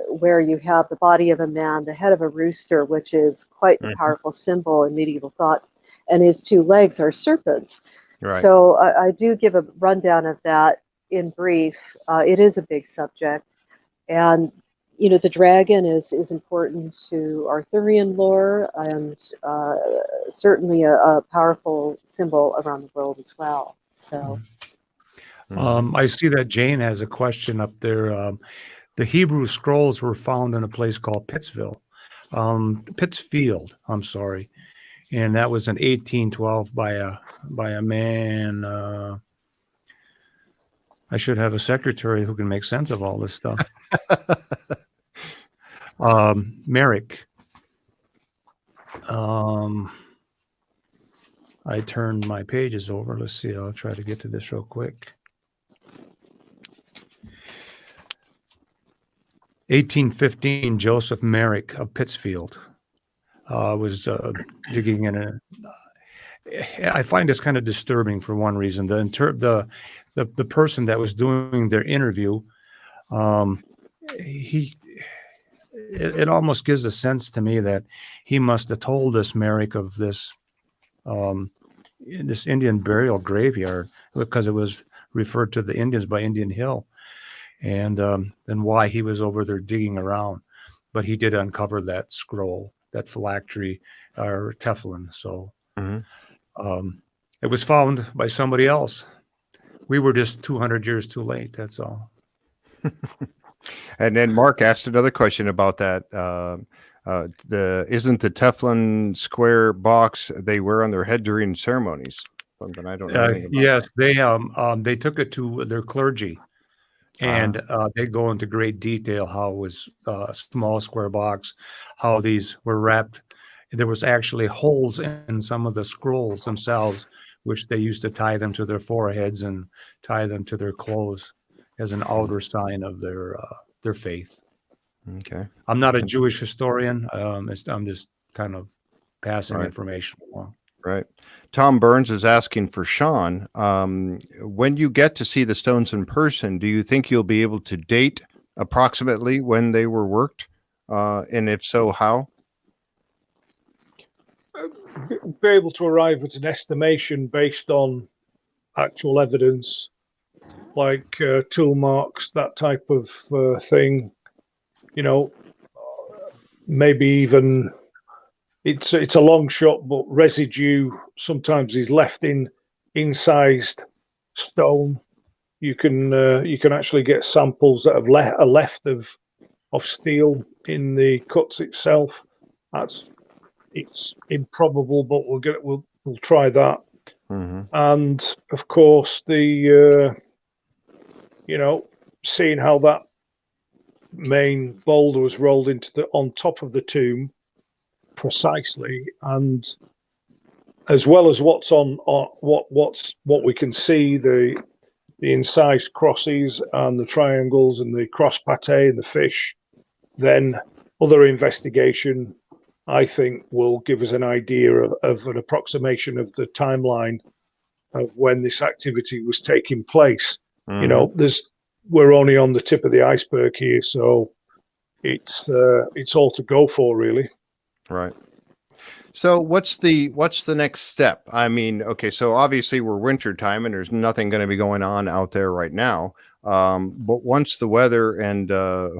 where you have the body of a man, the head of a rooster, which is quite a powerful symbol in medieval thought, and his two legs are serpents. Right. So I do give a rundown of that in brief. It is a big subject, and the dragon is important to Arthurian lore, and certainly a powerful symbol around the world as well. So. I see that Jane has a question up there. The Hebrew scrolls were found in a place called Pittsfield, I'm sorry, and that was in 1812 by a man. I should have a secretary who can make sense of all this stuff. Merrick. I turned my pages over. Let's see. I'll try to get to this real quick. 1815, Joseph Merrick of Pittsfield was digging in I find this kind of disturbing for one reason. The person that was doing their interview, it almost gives a sense to me that he must have told this Merrick of this Indian burial graveyard, because it was referred to the Indians by Indian Hill, and then why he was over there digging around. But he did uncover that scroll, that phylactery or teflon. So it was found by somebody else. We were just 200 years too late. That's all. And then Mark asked another question about that. Isn't the Teflon square box they wear on their head during ceremonies? Something I don't know anything about. Yes, they took it to their clergy, and they go into great detail how it was a small square box, how these were wrapped. There was actually holes in some of the scrolls themselves, which they used to tie them to their foreheads and tie them to their clothes as an outer sign of their faith. Okay. I'm not a Jewish historian. I'm just kind of passing Right. information along. Right. Tom Burns is asking for Sean. When you get to see the stones in person, do you think you'll be able to date approximately when they were worked? And if so, how? Be able to arrive at an estimation based on actual evidence, like tool marks, that type of thing. You know, maybe even it's a long shot, but residue sometimes is left in incised stone. You can actually get samples that have are left of steel in the cuts itself. It's improbable, but we'll try that. Mm-hmm. And of course, the seeing how that main boulder was rolled into on top of the tomb precisely, and as well as what's on what we can see, the incised crosses and the triangles and the cross pate and the fish, then other investigation, I think, will give us an idea of an approximation of the timeline of when this activity was taking place. Mm-hmm. You know, we're only on the tip of the iceberg here, so it's all to go for, really. Right. So what's the next step? I mean, okay, so obviously we're winter time and there's nothing going to be going on out there right now. But once the weather and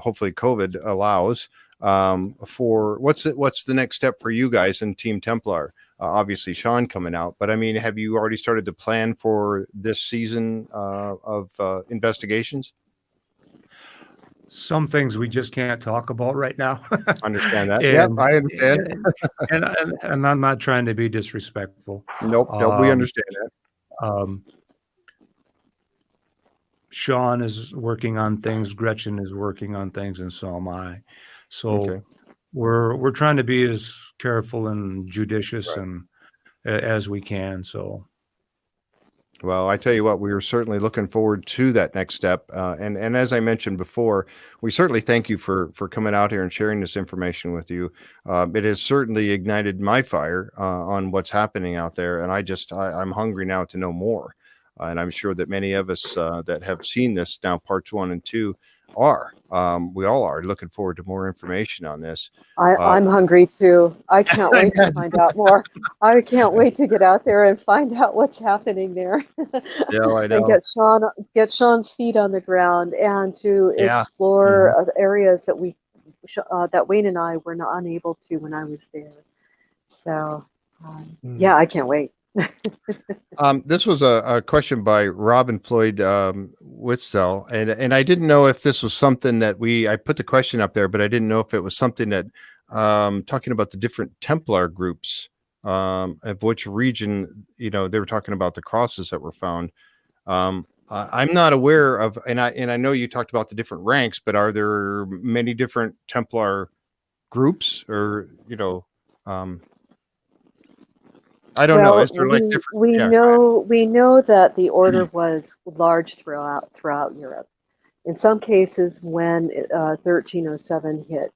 hopefully COVID allows, for what's the next step for you guys in Team Templar? Obviously Sean coming out, but I mean, have you already started to plan for this season of investigations? Some things we just can't talk about right now. Understand that? And, Yep, I understand. and I'm not trying to be disrespectful. Nope, we understand that. Sean is working on things, Gretchen is working on things, and so am I. So Okay. we're trying to be as careful and judicious Right. and as we can. So well, I tell you what, we are certainly looking forward to that next step. And as I mentioned before, we certainly thank you for coming out here and sharing this information with you. It has certainly ignited my fire on what's happening out there, and I'm hungry now to know more. And I'm sure that many of us that have seen this now, parts 1 and 2, we all are looking forward to more information on this. I'm hungry too. I can't wait to find out more. I can't wait to get out there and find out what's happening there. Yeah, I know. And get Sean's feet on the ground and to Yeah. explore areas that that Wayne and I were not unable to when I was there. So yeah, I can't wait. This was a question by Robin Floyd Witzel, and I didn't know if this was something that I put the question up there, but I didn't know if it was something that talking about the different Templar groups of which region, they were talking about the crosses that were found. I'm not aware of, and I know you talked about the different ranks, but are there many different Templar groups, or I don't know. Is there like different? We know that the order was large throughout Europe. In some cases, when 1307 hit,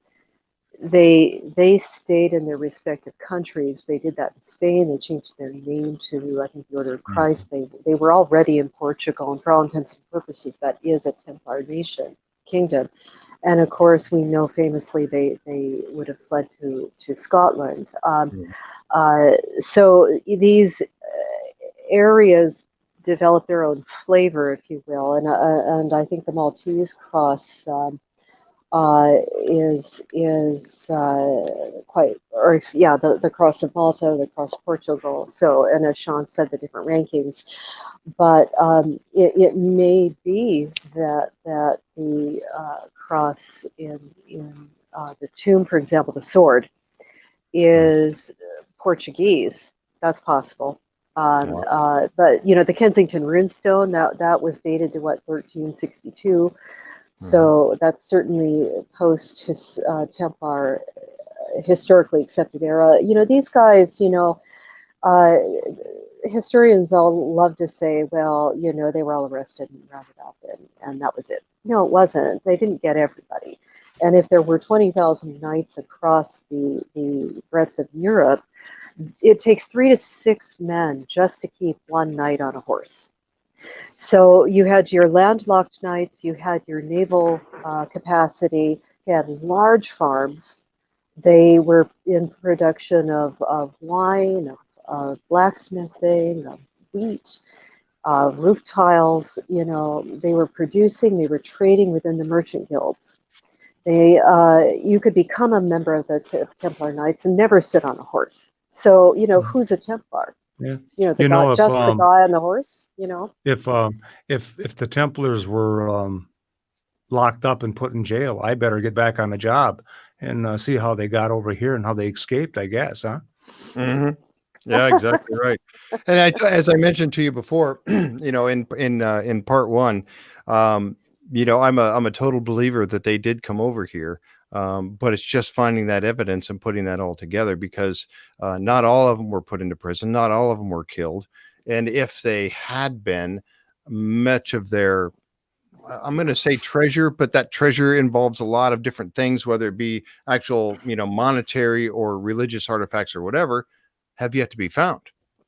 they stayed in their respective countries. They did that in Spain. They changed their name to, I think, the Order of Christ. They were already in Portugal, and for all intents and purposes, that is a Templar kingdom. And of course, we know famously they would have fled to Scotland. So these areas develop their own flavor, if you will, and I think the Maltese cross quite, or yeah, the cross of Malta, the cross of Portugal. So, and as Sean said, the different rankings. But it may be that the cross in the tomb, for example, the sword, is Portuguese. That's possible. But the Kensington runestone that was dated to what, 1362. So that's certainly post his Templar historically accepted era. These guys, historians all love to say, well, they were all arrested and rounded up, and that was it. No, it wasn't. They didn't get everybody. And if there were 20,000 knights across the breadth of Europe, it takes 3 to 6 men just to keep one knight on a horse. So you had your landlocked knights, you had your naval capacity, you had large farms. They were in production of wine, of blacksmithing, of wheat, roof tiles. They were producing, they were trading within the merchant guilds. You could become a member of the Templar Knights and never sit on a horse. So, who's a Templar? Yeah. The guy on the horse, If the Templars were locked up and put in jail, I better get back on the job and see how they got over here and how they escaped, I guess, huh? Mm-hmm. Yeah, exactly right. And as I mentioned to you before, in part one, I'm a total believer that they did come over here. But it's just finding that evidence and putting that all together, because not all of them were put into prison, not all of them were killed, and if they had been, much of their, I'm going to say treasure, but that treasure involves a lot of different things, whether it be actual, monetary or religious artifacts or whatever, have yet to be found.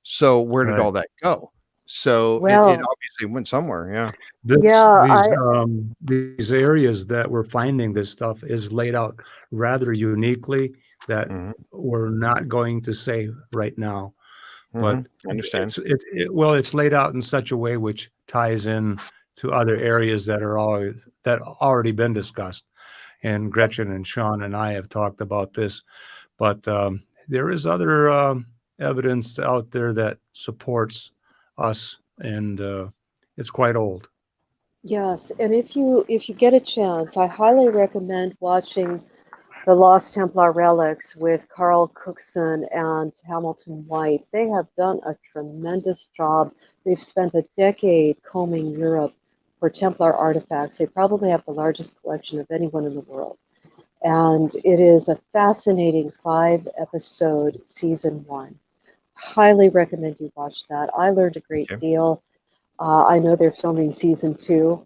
So where did all that go? So it obviously went somewhere. Yeah. These areas that we're finding this stuff is laid out rather uniquely that we're not going to say right now. But I understand. It's laid out in such a way which ties in to other areas that are already been discussed. And Gretchen and Sean and I have talked about this, but there is other evidence out there that supports us, and it's quite old. Yes, and if you get a chance, I highly recommend watching The Lost Templar Relics with Carl Cookson and Hamilton White. They have done a tremendous job. They've spent a decade combing Europe for Templar artifacts. They probably have the largest collection of anyone in the world. And it is a fascinating 5-episode season 1. Highly recommend you watch that. I learned a great deal. I know they're filming season 2,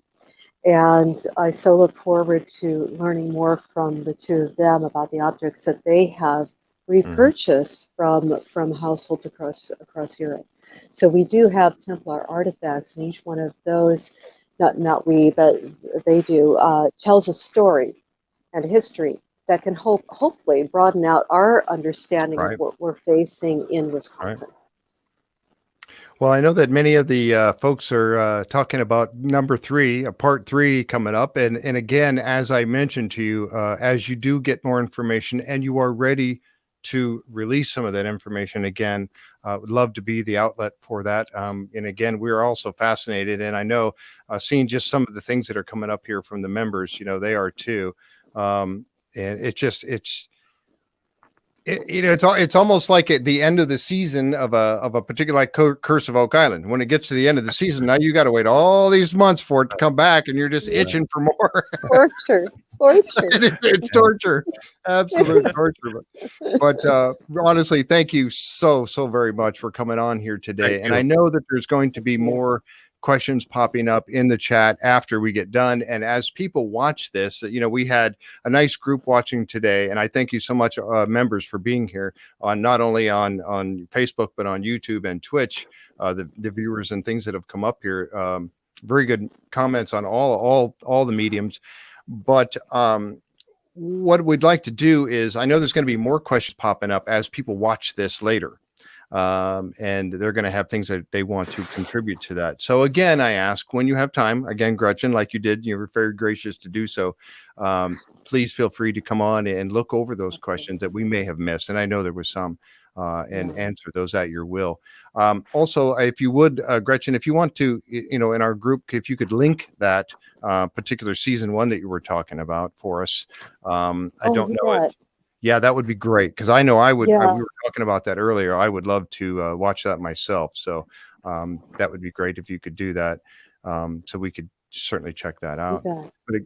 and I so look forward to learning more from the two of them about the objects that they have repurchased from households across Europe. So we do have Templar artifacts, and each one of those, not we, but they do, tells a story and history that can hopefully broaden out our understanding of what we're facing in Wisconsin. Well, I know that many of the folks are talking about number 3, part 3 coming up. And again, as I mentioned to you, as you do get more information and you are ready to release some of that information again, would love to be the outlet for that. And again, we're also fascinated. And I know seeing just some of the things that are coming up here from the members, they are too. And it's almost like at the end of the season of a particular, like Curse of Oak Island. When it gets to the end of the season, now you got to wait all these months for it to come back, and you're just itching for more. Torture. It's torture, absolute torture. But honestly, thank you so very much for coming on here today. And I know that there's going to be more questions popping up in the chat after we get done. And as people watch this, we had a nice group watching today, and I thank you so much, members, for being here on not only on Facebook but on YouTube and Twitch. The viewers and things that have come up here, very good comments on all the mediums. But what we'd like to do is, I know there's going to be more questions popping up as people watch this later. and they're going to have things that they want to contribute to that. So again, I ask, when you have time, again, Gretchen, like you did, you were very gracious to do so. Please feel free to come on and look over those questions that we may have missed, and I know there was some, and answer those at your will. Also, if you would, Gretchen, if you want to, in our group, if you could link that particular season 1 that you were talking about for us. I don't know if, yeah, that would be great, because I know I would. We were talking about that earlier. I would love to watch that myself. So that would be great if you could do that. So we could certainly check that out. But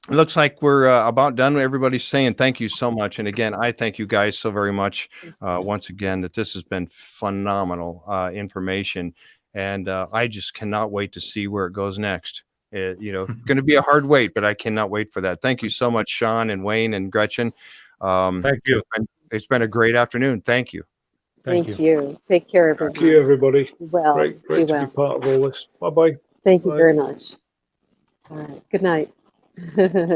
it looks like we're about done. Everybody's saying thank you so much. And again, I thank you guys so very much once again, that this has been phenomenal information. And I just cannot wait to see where it goes next. Going to be a hard wait, but I cannot wait for that. Thank you so much, Sean and Wayne and Gretchen. Thank you. It's been a great afternoon. Thank you. Thank you. Take care, everyone. Thank you, everybody. Well, Great to be part of all this. Bye-bye. Thank you Bye. very much. All right. Good night.